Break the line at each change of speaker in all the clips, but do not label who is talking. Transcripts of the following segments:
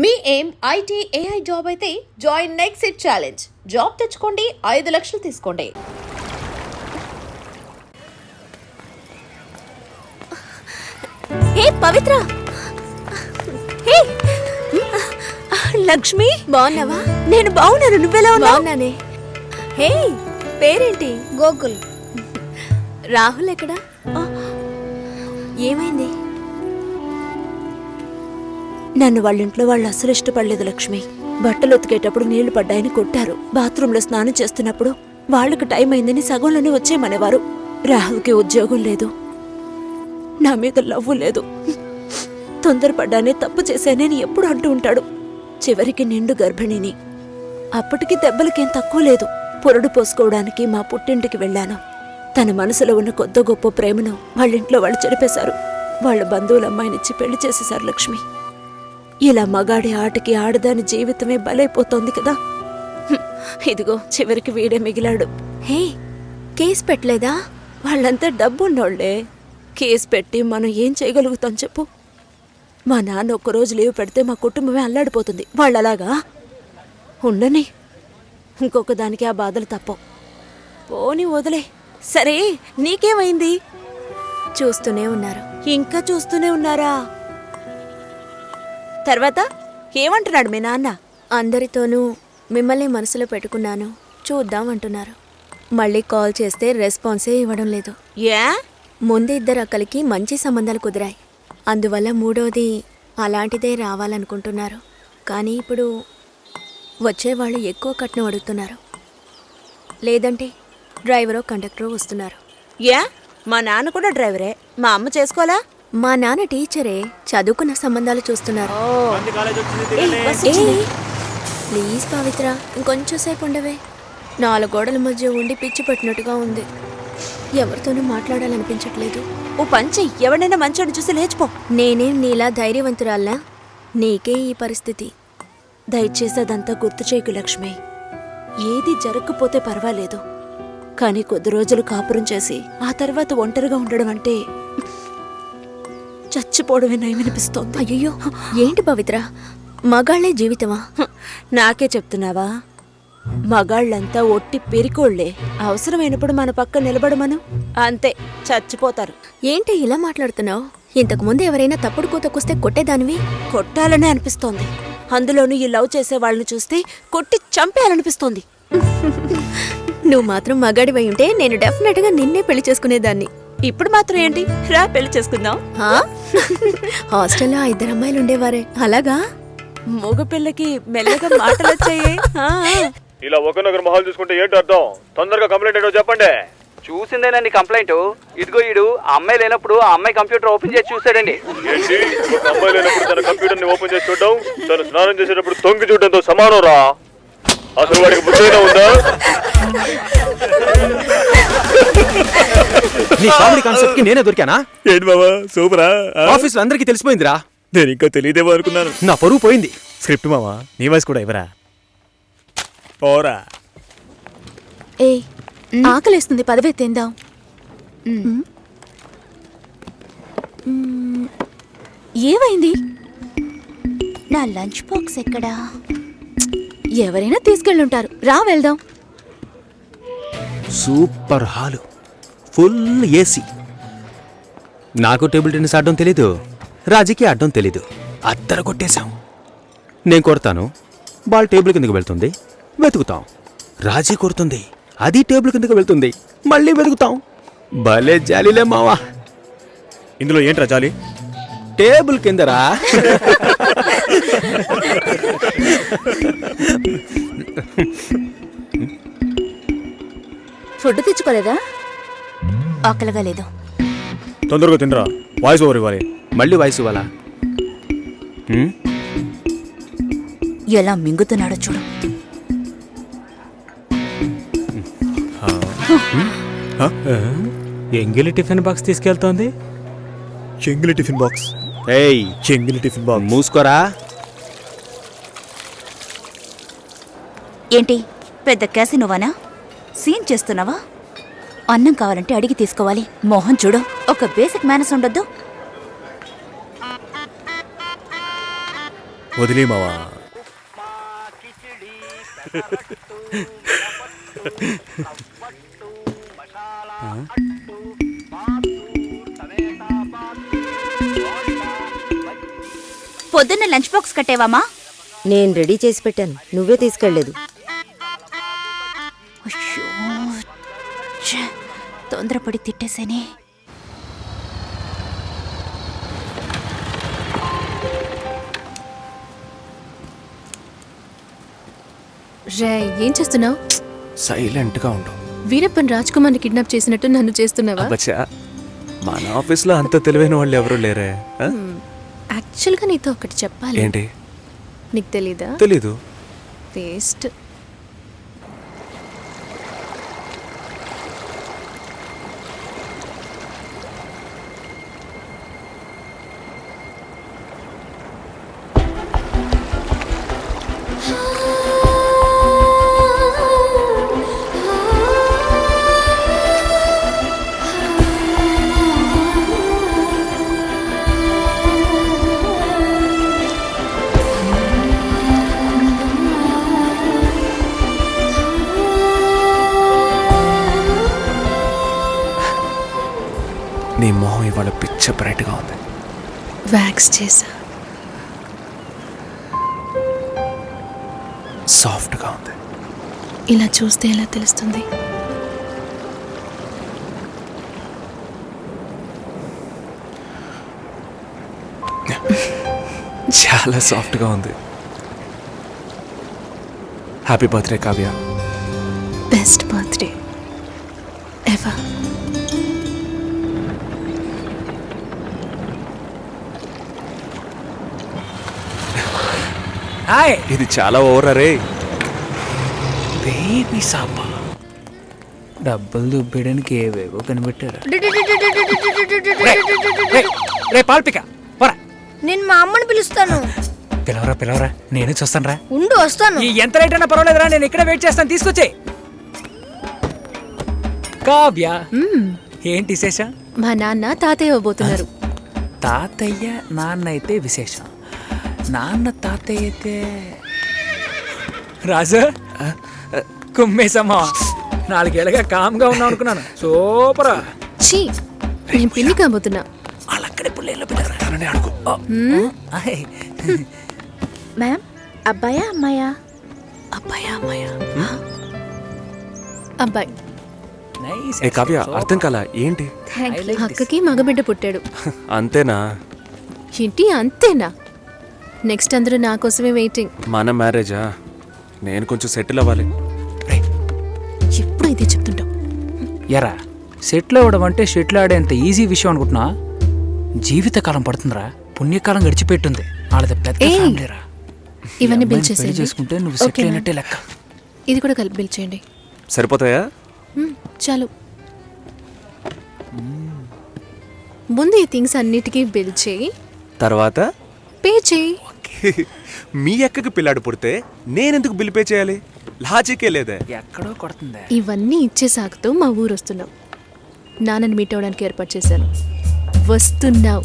మీ ఏం IT AI job అయితే join next it challenge. Job తెచ్చుకోండి, 5 లక్షలు తీసుకోండి.
హే పవిత్ర, హే లక్ష్మి, బాగున్నావా? నేను బాగున్నాను, నువ్వెలా ఉన్నావు? బాగున్నానే. హే పేరేంటి?
గోకుల్.
రాహుల్ ఎక్కడా? ఏమైంది? నన్ను వాళ్ళింట్లో వాళ్ళు అసలు ఇష్టపడలేదు లక్ష్మి. బట్టలు ఉతికేటప్పుడు నీళ్లు పడ్డాయని కొట్టారు. బాత్రూంలో స్నానం చేస్తున్నప్పుడు వాళ్లకు టైం అయిందని సగంలోనే వచ్చేయమనేవారు. రాహుల్కి ఉద్యోగం లేదు, నా మీద లవ్వు లేదు. తొందరపడ్డానే తప్పు చేశానని ఎప్పుడు అంటూ ఉంటాడు. చివరికి నిండు గర్భిణిని. అప్పటికి దెబ్బలకేం తక్కువ లేదు. పొరడు పోసుకోవడానికి మా పుట్టింటికి వెళ్ళాను. తన మనసులో ఉన్న కొద్ది గొప్ప ప్రేమను వాళ్ళింట్లో వాళ్ళు చెరిపేశారు. వాళ్ళ బంధువుల అమ్మాయినిచ్చి పెళ్లి చేసేశారు లక్ష్మి. ఇలా మగాడి ఆటకి ఆడదాని జీవితమే బలైపోతోంది కదా. ఇదిగో చివరికి వీడే మిగిలాడు. హే కేసు పెట్టలేదా? వాళ్ళంతా డబ్బున్నోళ్లే. కేసు పెట్టి మనం ఏం చేయగలుగుతాం చెప్పు? మా నాన్న ఒక్కరోజు లీవ్ పెడితే మా కుటుంబమే అల్లాడిపోతుంది. వాళ్ళలాగా ఉండని. ఇంకొక దానికి ఆ బాధలు తప్పవు. పోని వదిలే. సరే నీకేమైంది? చూస్తూనే ఉన్నారు. ఇంకా చూస్తూనే ఉన్నారా? తర్వాత ఏమంటున్నాడు మీ నాన్న? అందరితోనూ మిమ్మల్ని మనసులో పెట్టుకున్నాను, చూద్దాం అంటున్నారు. మళ్ళీ కాల్ చేస్తే రెస్పాన్సే ఇవ్వడం లేదు. ఏ? ముందు 2 అక్కలకి మంచి సంబంధాలు కుదిరాయి. అందువల్ల 3వది అలాంటిదే రావాలనుకుంటున్నారు. కానీ ఇప్పుడు వచ్చేవాళ్ళు ఎక్కువ కట్నం అడుగుతున్నారు. లేదంటే డ్రైవరో కండక్టరో వస్తున్నారు. ఏ? మా నాన్న కూడా డ్రైవరే. మా అమ్మ చేసుకోవాలా? మా నాన్న టీచరే, చదువుకున్న సంబంధాలు చూస్తున్నారు. ప్లీజ్ పవిత్ర, ఇంకొంచెం సేపు ఉండవే. 4 గోడల మధ్య ఉండి పిచ్చి పెట్టినట్టుగా ఉంది. ఎవరితోనూ మాట్లాడాలనిపించట్లేదు. ఓ పంచి, ఎవడైనా మంచోడు చూసి లేచిపో. నేనేం నీలా ధైర్యవంతురాల్లా? నీకే ఈ పరిస్థితి. దయచేసి అదంతా గుర్తు చేయకు లక్ష్మి. ఏది జరగకపోతే పర్వాలేదు, కానీ కొద్ది రోజులు కాపురం చేసి ఆ తర్వాత ఒంటరిగా ఉండడం అంటే చచ్చిపోవడమే నయమనిపిస్తోంది. అయ్యో ఏంటి పవిత్ర, మగాళ్లే జీవితమా? నాకే చెప్తున్నావా? మగాళ్ళంతా ఒట్టి పెరికోళ్లే. అవసరమైనప్పుడు మన పక్క నిలబడమను, అంతే చచ్చిపోతారు. ఏంటి ఇలా మాట్లాడుతున్నావు? ఇంతకు ముందు ఎవరైనా తప్పుడు కూతకొస్తే కొట్టేదానివి. కొట్టాలనే అనిపిస్తోంది. అందులోనూ ఈ లవ్ చేసే వాళ్ళని చూస్తే కొట్టి చంపేయాలనిపిస్తోంది. నువ్వు మాత్రం మగాడివై ఉంటే నేను డెఫినెట్ గా నిన్నే పెళ్లి చేసుకునేదాన్ని. ఇప్పుడు మాత్రం ఏంటి, రా పెళ్లి చేసుకుందాం. హాస్టల్లో 2 అమ్మాయిలు ఉండేవారే, అలాగా? మగ పిల్లకి మెల్లగా మాటలు వచ్చాయి.
ఇలా ఒకరినొకరు మొహాలు చూసుకుంటే ఏంటి అర్థం? తొందరగా కంప్లైంట్ ఏంటో చెప్పండి.
చూసిందేనండి కంప్లైంట్. ఇదిగో ఈడు ఆ అమ్మాయి లేనప్పుడు ఆ అమ్మాయి కంప్యూటర్ ఓపెన్ చేసి చూసాడండి.
ఏంటి, ఒక అమ్మాయి లేనప్పుడు తన కంప్యూటర్ ని ఓపెన్ చేసి చూడడం తను స్నానం చేసేటప్పుడు తొంగి చూడడంతో సమానం రా. అసలు వాడికి బుద్ధైనా ఉందా?
నీ కామెడీ కాన్సెప్ట్ కి నేనే దొరికానా?
ఏంటి బాబా సూపరా?
ఆఫీస్ లో అందరికీ తెలిసిపోయిందిరా.
నేను ఇంకా తెలియదేమో అనుకున్నాను.
నా పరువు పోయింది.
స్క్రిప్ట్ మావా, నీ వాయిస్ కూడా ఇవ్వరా? పోరా.
ఏ ఆకలేస్తుంది, పదవే తిందాం. ఏమైంది? నా లంచ్ బాక్స్ ఎక్కడా? ఎవరైనా తీసుకెళ్ళుంటారు, రా వెళ్దాం.
Super hall, full AC. నాకు టేబుల్ టెన్నిస్ ఆడడం తెలీదు, రాజీకి ఆడడం తెలీదు. అద్దర కొట్టేశాం. నేను కొడతాను, బాల్ టేబుల్ కిందకు వెళ్తుంది, వెతుకుతాం. రాజీ కొడుతుంది, అది టేబుల్ కిందకు వెళ్తుంది, మళ్ళీ వెతుకుతాం. భలే జాలీలే మావా.
ఇందులో ఏంట్రా జాలి?
టేబుల్ కిందరా.
ఫుడ్ తెచ్చుకోలేదా? ఆకలిగా లేదు.
తొందరగా తినరా, వాయిస్ ఓవర్ ఇవ్వాలి.
మళ్ళీ వాయిస్ ఇవ్వాలా?
ఎలా మింగుతున్నాడో చూడు.
ఎంగిలి టిఫిన్ బాక్స్ తీసుకెళ్తోంది.
చెంగిలి టిఫిన్ బాక్స్?
ఏయ్,
చెంగిలి టిఫిన్ బాక్స్
మూసుకోరా.
ఏంటి పెద్ద క్యాసినోవానా? సీన్ చేస్తున్నావా? అన్నం కావాలంటే అడిగి తీసుకోవాలి. మోహన్ చూడు, ఒక బేసిక్ మేనర్స్ ఉండొద్దు.
వదిలే మావా.
పొద్దున్న లంచ్ బాక్స్ కట్టేవామా?
నేను రెడీ చేసి పెట్టాను, నువ్వే తీసుకెళ్లేదు.
అయ్యో, ఛే, తొందరపడి తిట్టేసేనే.
రే, ఏం చేస్తున్నావు?
సైలెంట్గా ఉండు.
వీరప్పన్ రాజ్ కుమార్ని కిడ్నాప్ చేసినట్టు నన్ను చేస్తున్నావా?
అబ్బచ్చా, మన ఆఫీస్లో అంత తెలివైన వాళ్ళు ఎవరు లేరే. ఆ?
యాక్చువల్గా నీతో ఒకటి చెప్పాలి.
ఏంటి?
నీకు తెలీదా?
తెలీదు.
వేస్ట్.
నీ మొహం ఇవాళ పిచ్చ బ్రైట్గా ఉంది.
వ్యాక్స్ చేసా.
సాఫ్ట్గా ఉంది.
ఇలా చూస్తే ఎలా తెలుస్తుంది?
చాలా సాఫ్ట్గా ఉంది. Happy birthday Kavya.
Best birthday ever.
ఇది చాలా ఓవర్ రే.
బేబీ సాప డబ్బులు దుబ్బేయడానికి ఏవేవో కనిపెట్టారు. రే పాల్పిక పోరా.
నేను మా అమ్మని పిలుస్తాను.
పిలవరా పిలవరా, నేను చూస్తాను రా.
ఉండు, వస్తాను.
ఎంత లేట్ అయినా పర్వాలేదురా, నేను ఇక్కడ వెయిట్ చేస్తాను. తీసుకొచ్చే. కావ్య, ఏంటి విశేషం?
మా నాన్న తాతయ్య ఇవ్వబోతున్నారు.
తాతయ్య నాన్న అయితే విశేషం, నాన్న తాతయ్య అయితే రాజు కుమ్మేసమ్మా. 4 ఏళ్ళగా కామ్గా ఉన్నావు అనుకున్నాను. సూపరా.
ఛీ, నేను పిల్లి కాబోతున్నా.
వాళ్ళక్కడే పుల్లేళ్ళు పెట్టారని అడుగు.
మ్యామ్, అబ్బాయా అమ్మాయా?
అబ్బాయా అమ్మాయా? అబ్బాయి.
నైస్.
ఏ కావ్య, అర్థం కాలా ఏంటి?
అక్కకి మగబిడ్డ పుట్టాడు.
అంతేనా?
ఏంటి అంతేనా? నెక్స్ట్ అందరూ నా కోసమే వెయిటింగ్.
మన మ్యారేజా? నేను కొంచెం సెటిల్ అవ్వాలి.
ఎప్పుడు ఇదే చెప్తుంటావు.
ఎరా, సెటిల్ అవ్వడం అంటే షెటిల్ ఆడేంత ఈజీ విషయం అనుకుంటున్నా? జీవితకాలం పడుతుందిరా. పుణ్యకాలం గడిచిపెట్టుంది. వాళ్ళది పెద్ద ఫ్యామిలీరా.
ఇవన్నీ బిల్
పెళ్లి
చేసేయండి.
చేసుకుంటే నువ్వు సెటిల్
ఓకేనా?
అయినట్టే లెక్క.
ఇది కూడా కలిపి బిల్ చేయండి.
సరిపోతాయా?
చాలు. ముందు ఈ థింగ్స్ అన్నిటికీ బిల్ చేయి,
తర్వాత
పే చేయి.
మీ అక్కకి పిల్లాడు పుడితే నేనెందుకు బిల్ పే చేయాలి? లాజికే లేదే.
ఎక్కడో కొడుతుంది.
ఇవన్నీ ఇచ్చే సాకుతో మా ఊరు వస్తున్నావు. నాన్నని మీట్ అవ్వడానికి ఏర్పాటు చేశాను. వస్తున్నావు.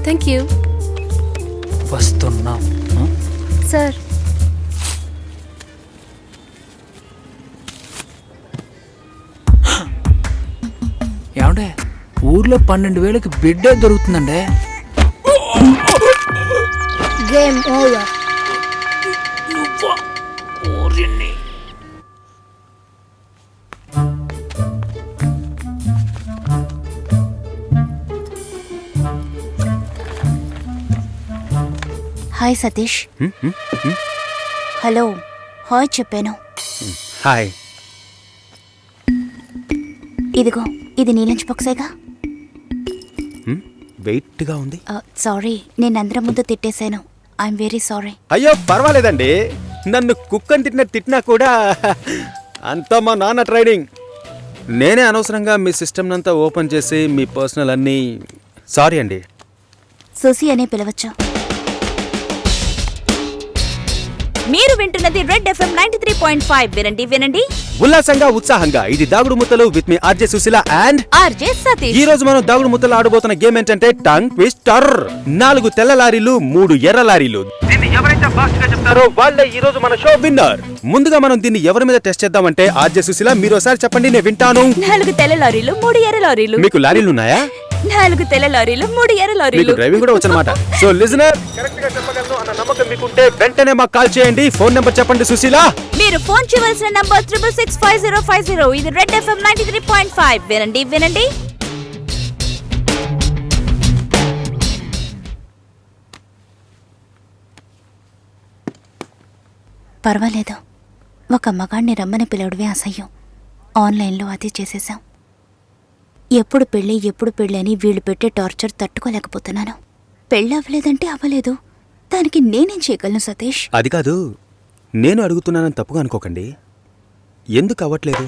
Thank you.
వస్తున్నాం
సార్,
ఏమండే, ఊర్లో 12,000కి బిడ్డే దొరుకుతుందండే.
Game over.
Hi Satish. Hello, hi చెప్పాను.
హాయ్.
ఇదిగో, ఇది నీ లంచ్ బాక్సేగా.
వెయిట్గా ఉంది.
సారీ, నేను అందరం ముందు తిట్టేశాను. I'm very sorry.
అయ్యో పర్వాలేదండి. నన్ను కుక్కని తిట్టినా కూడా అంతా మా నాన్న ట్రైనింగ్. నేనే అనవసరంగా మీ సిస్టమ్ అంతా ఓపెన్ చేసి మీ పర్సనల్ అన్నీ. సారీ అండి.
సోసి అనే పిలవచ్చు.
మీరు వింటున్నది రెడ్ ఎఫ్ఎం 93.5. వినండి వినండి.
ఉల్లాసంగా ఉత్సాహంగా ఇది దాగుడు ముత్తలు విత్ మీ RJ Sushila and
RJ Satish.
ఈ రోజు మనం దాగుడు ముత్తలు ఆడబోతున్న గేమ్ ఏంటంటే టంగ్ ట్విస్టర్. 4 తెల్ల లారీలు 3 ఎర్ర లారీలు. దీన్ని ఎవరైతే ఫాస్ట్ గా చెప్తారో వాళ్ళే ఈ రోజు మన షో విన్నర్. ముందుగా మనం దీన్ని ఎవరి మీద టెస్ట్ చేద్దామంటే ఆర్జే సుశీల మీరు ఒకసారి చెప్పండి, నేను వింటాను.
4 తెల్ల లారీలు 3 ఎర్ర లారీలు.
మీకు లారీలు ఉన్నాయా?
4 తెల్ల లారీలు 3 ఎర్ర లారీలు.
మీకు డ్రైవింగ్ కూడా వచ్చనమాట. సో లిజనర్ కరెక్ట్ గా చెప్పగలను అన్న నమ్మకం మీకుంటే వెంటనే మాకు కాల్ చేయండి. ఫోన్ నెంబర్ చెప్పండి సుశీల.
మీరు ఫోన్ చేయవలసిన నంబర్ 6665050. ఇది రెడ్ ఎఫ్ఎం 93.5. వినండి వినండి.
పర్వాలేదు, ఒక మగాణ్ణి రమ్మని పిలవడమే అసహ్యం. ఆన్లైన్లో అది చేసేశాం. ఎప్పుడు పెళ్ళి అని వీళ్ళు పెట్టే టార్చర్ తట్టుకోలేకపోతున్నాను. పెళ్ళి అవ్వలేదంటే అవ్వలేదు, దానికి నేనేం చేయగలను సతీష్?
అది కాదు, నేను అడుగుతున్నానని తప్పుగా అనుకోకండి. ఎందుకు అవ్వట్లేదు?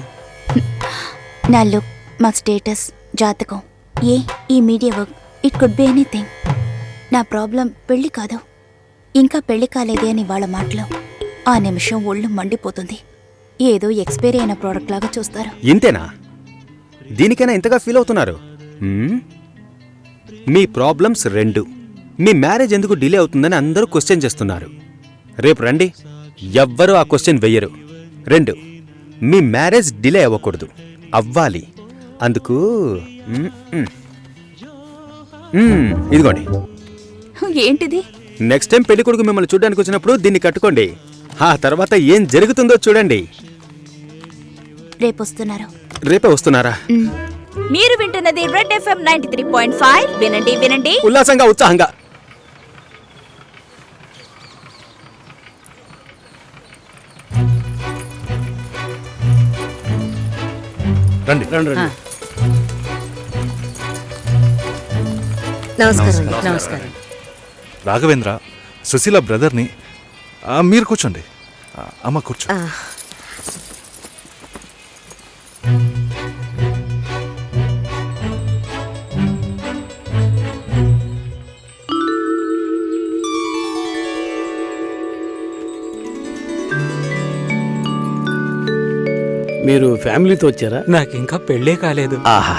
నా లుక్, మా స్టేటస్, జాతకం, ఈ media work, it could be anything. నా ప్రాబ్లం పెళ్లి కాదు, ఇంకా పెళ్లి కాలేదే అని వాళ్ళ మాటలు. ఆ నిమిషం ఒళ్ళు మండిపోతుంది. ఏదో ఎక్స్పైరీ అయిన ప్రోడక్ట్ లాగా చూస్తారు.
ఇంతేనా? దీనికైనా ఇంతగా ఫీల్ అవుతున్నారు? మీ ప్రాబ్లమ్స్ 2. మీ మ్యారేజ్ ఎందుకు డిలే అవుతుందని అందరూ క్వశ్చన్ చేస్తున్నారు. రేపు రండి, ఎవ్వరూ ఆ క్వశ్చన్ వెయ్యరు. 2, మీ మ్యారేజ్ డిలే అవ్వకూడదు, అవ్వాలి. అందుకు ఇదిగోండి.
ఏంటిది?
నెక్స్ట్ టైం పెళ్లి కొడుకు మిమ్మల్ని చూడడానికి వచ్చినప్పుడు దీన్ని కట్టుకోండి. ఆ తర్వాత ఏం జరుగుతుందో చూడండి.
రేపు వస్తున్నారు.
రేపే వస్తున్నారా?
మీరు వింటున్నది రెడ్ ఎఫ్ఎం 93.5. వినండి వినండి.
ఉల్లాసంగా ఉత్సాహంగా.
రండి.
నమస్కారం.
రాఘవేంద్ర, సుశీల బ్రదర్ని. మీరు కూర్చోండి. అమ్మ కూర్చో.
మీరు ఫ్యామిలీతో వచ్చారా?
నాకు ఇంకా పెళ్ళే కాలేదు.
ఆహా,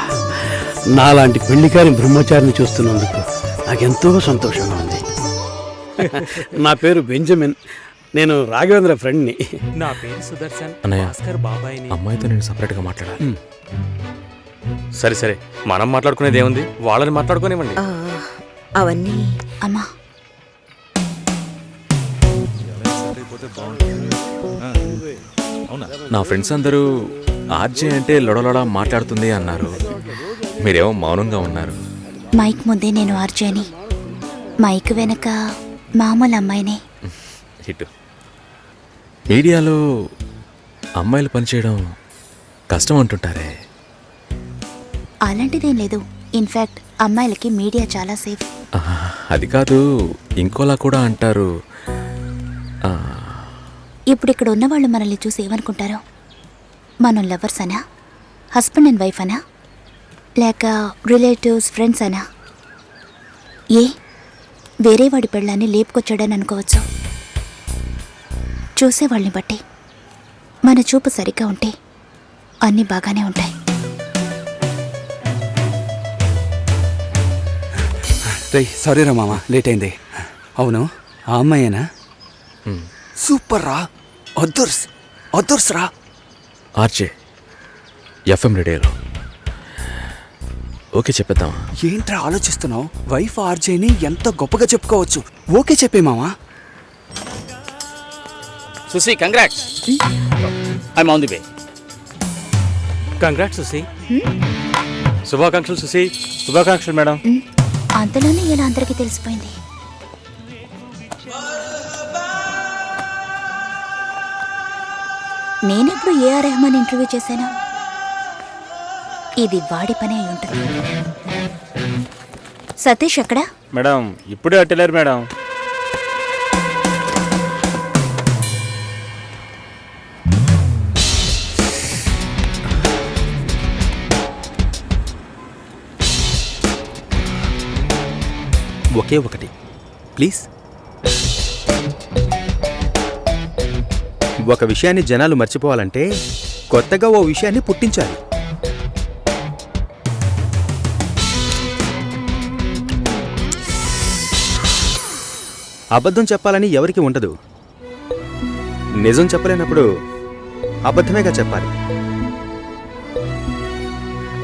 నాలాంటి పెళ్లికారి బ్రహ్మచారిని చూస్తున్నందుకు నాకెంతో సంతోషంగా ఉంది. నా పేరు బెంజమిన్, నేను రాఘవేంద్ర ఫ్రెండ్ని.
నా పేరు సుదర్శన్,
అన్నయ్య.
భాస్కర్ బాబాయ్ని.
అమ్మాయితో నేను సపరేట్గా మాట్లాడాలి.
సరే మనం మాట్లాడుకునేది ఏముంది, వాళ్ళని మాట్లాడుకోనివ్వండి.
అవన్నీ
అమ్మా,
నా ఫ్రెండ్స్ అందరూ ఆర్జే అంటే లొడలొడ మాట్లాడుతుంది అన్నారు. మీరేమో మౌనంగా ఉన్నారు.
మైక్ ముందే నేను ఆర్జేని, మైక్ వెనక మామూలు అమ్మాయినే.
ఇటు మీడియాలో అమ్మాయిలు పనిచేయడం కష్టం అంటుంటారే.
అలాంటిదేం లేదు. ఇన్ఫ్యాక్ట్ అమ్మాయిలకి మీడియా చాలా సేఫ్.
అది కాదు, ఇంకోలా కూడా అంటారు.
ఇప్పుడు ఇక్కడ ఉన్నవాళ్ళు మనల్ని చూసి ఏమనుకుంటారో? మనం లవర్స్ అనా, హస్బెండ్ అండ్ వైఫ్ అనా, లేక రిలేటివ్స్, ఫ్రెండ్స్ అనా? వేరే వాడి పెళ్ళాన్ని లేపుకొచ్చాడని అనుకోవచ్చు. చూసేవాళ్ళని బట్టి మన చూపు సరిగ్గా ఉంటే అన్నీ బాగానే ఉంటాయి.
సారీ రా మామ, లేట్ అయింది. అవును, ఆ అమ్మాయేనా? సూపర్ రా, అదర్స్ రా.
ఆర్జే ఎఫ్ఎం రేడియోలో ఓకే చెప్పేద్దామా?
ఏంట్రా ఆలోచిస్తున్నావు? వైఫ్ ఆర్జేని ఎంత గొప్పగా చెప్పుకోవచ్చు. ఓకే చెప్పే మామా.
Susi, congrats. I'm on the way.
Congrats Susi.
శుభాకాంక్షలు సుసి.
శుభాకాంక్షలు మేడం.
అంతలోనే ఇలా అందరికీ తెలిసిపోయింది. నేనెప్పుడు ఏఆర్ రెహమాన్ ఇంటర్వ్యూ చేశాను? ఇది వాడి పని అయి ఉంటుంది. సతీష్ ఎక్కడా?
మేడం ఇప్పుడే అట్టలేరు మేడం.
ఒకే ఒకటి ప్లీజ్. ఒక విషయాన్ని జనాలు మర్చిపోవాలంటే కొత్తగా ఓ విషయాన్ని పుట్టించాలి. అబద్ధం చెప్పాలని ఎవరికి ఉండదు. నిజం చెప్పలేనప్పుడు అబద్ధమేగా చెప్పాలి.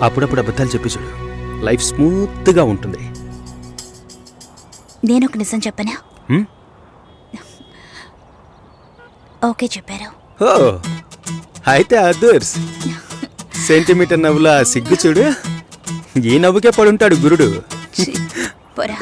అప్పుడప్పుడు అబద్ధాలు చెప్పి చూడు, లైఫ్ స్మూత్గా ఉంటుంది.
నేను ఒక నిజం చెప్పనా? ఓకే చెప్పారు.
ఓ అయితే అదర్స్ సెంటీమీటర్ నవ్వులా సిగ్గు చూడు. ఈ నవ్వుకే పడుంటాడు గురుడు.
పోరా.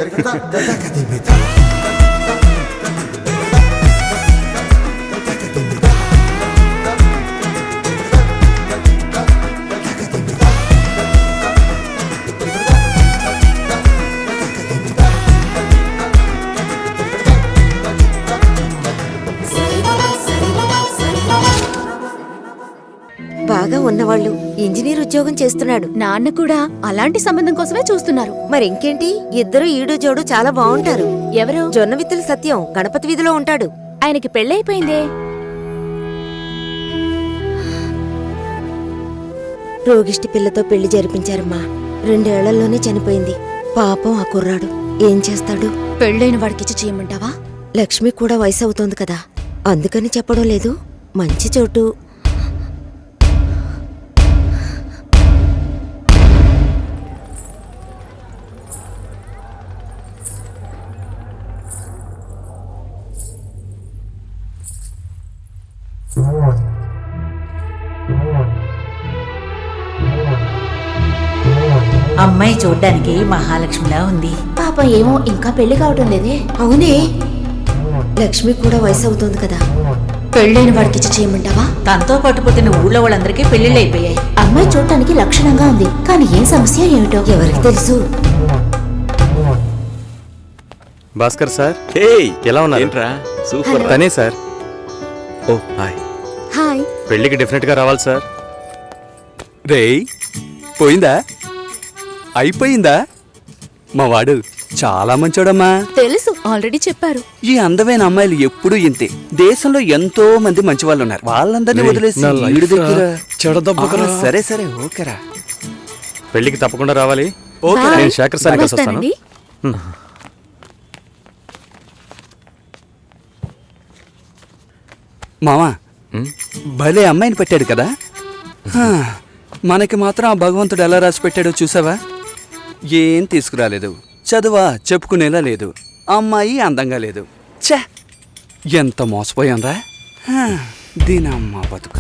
బాగా ఉన్నవాళ్ళు ఇంజనీర్ ఉద్యోగం చేస్తున్నాడు.
నాన్న కూడా అలాంటి సంబంధం కోసమే చూస్తున్నారు.
మరి ఇంకేంటి, ఇద్దరు ఈడు జోడు చాలా బాగుంటారు.
ఎవరు?
జొన్న విత్తుల సత్యం గణపతి వీధిలో ఉంటాడు.
ఆయనకి పెళ్ళైపోయిందే.
రోగిష్టి పిల్లతో పెళ్లి జరిపించారమ్మా. 2 ఏళ్లలోనే చనిపోయింది. పాపం ఆ కుర్రాడు ఏం చేస్తాడు?
పెళ్ళైన వాడికిచ్చి చేయమంటావా?
లక్ష్మి కూడా వయసు అవుతోంది కదా, అందుకని చెప్పడం లేదు. మంచి చోటు. అమ్మాయి చూడ్డానికి మహాలక్ష్మిలా ఉంది.
పాపం ఏమో ఇంకా పెళ్లి కావటం లేదే.
అవునే, లక్ష్మి కూడా వయసు అవుతోంది కదా.
పెళ్ళైన వాడికిచ్చి చేయమంటావా?
తనతో పాటు పుట్టిన ఊళ్ళో వాళ్ళందరికీ పెళ్లిళ్ళు అయిపోయాయి.
అమ్మాయి చూడటానికి లక్షణంగా ఉంది, కానీ ఏం సమస్య ఏమిటో
ఎవరికి తెలుసు?
భాస్కర్ సార్, ఎలా ఉన్నారు?
ఏంట్రా సూపర్.
తనే సార్.
ఓ హాయ్.
హాయ్.
పెళ్లికి డెఫినెట్గా రావాలి సార్.
రేయ్, పోయిందా? అయిపోయిందా? మా వాడు చాలా మంచోడమ్మా.
తెలుసు, ఆల్రెడీ చెప్పారు.
ఈ అందమైన అమ్మాయిలు ఎప్పుడూ ఇంతే. దేశంలో ఎంతో మంది మంచి వాళ్ళు ఉన్నారు. వాళ్ళందరినీ వదిలేసి ఈడి దగ్గర సరే సరే ఓకేరా.
పెళ్లికి తప్పకుండా రావాలి.
Okay,
Bye.
నేను శేఖర్ సార్ కలిసి వస్తాను.
వస్తానండి.
మామా భలే అమ్మాయిని పెట్టాడు కదా. హా, మనకి మాత్రం ఆ భగవంతుడు ఎలా రాసి పెట్టాడో చూసావా? ఏం తీసుకురాలేదు, చదువా చెప్పుకునేలా లేదు, అమ్మాయి అందంగా లేదు. ఛే, ఎంత మోసపోయాంరా. దీనమ్మ బతుక.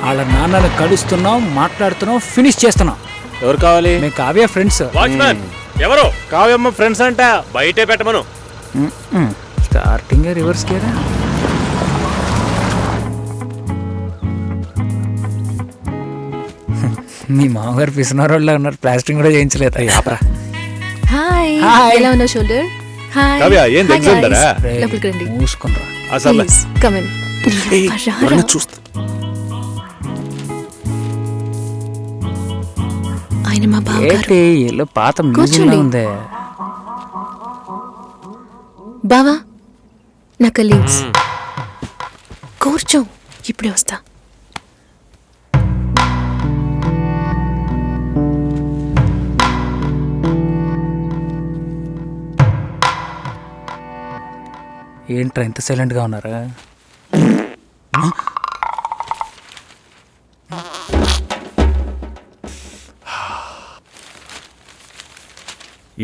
వాళ్ళ నాన్నని కలుస్తున్నాం, మాట్లాడుతున్నాం, ఫినిష్ చేస్తున్నాం.
ఎవరు కావాలి?
మేము కావ్య ఫ్రెండ్స్.
వాచ్మ్యాన్ ఎవరు? కావ్యమ్మ ఫ్రెండ్స్ అంట, బయటే పెట్టమను.
స్టార్టింగ్ రివర్స్ గేరా. మీ మామగారు పిసినారోళ్ళ ఉన్నారు, ప్లాస్టింగ్ కూడా చేయించలేదు.
హాయ్.
హాయ్.
ఎలా ఉన్నావు షోల్డర్? హాయ్.
కావ్య, ఏం
Hi,
ఎగ్జామ్
guys.
ఉందరా?
లోపలికి రండి.
మూసుకునరా.
అసలు
Please, come in.
చూస్తా.
ఆయన మా బావగారు.
ఏంటి ఇల్లు పాత మ్యూజియం
కూర్చోండి.
ఉంది.
బావా, నా కలీగ్స్. కూర్చో, ఇప్పుడే వస్తా.
ఏంట్రా ఇంత సైలెంట్ గా ఉన్నారా?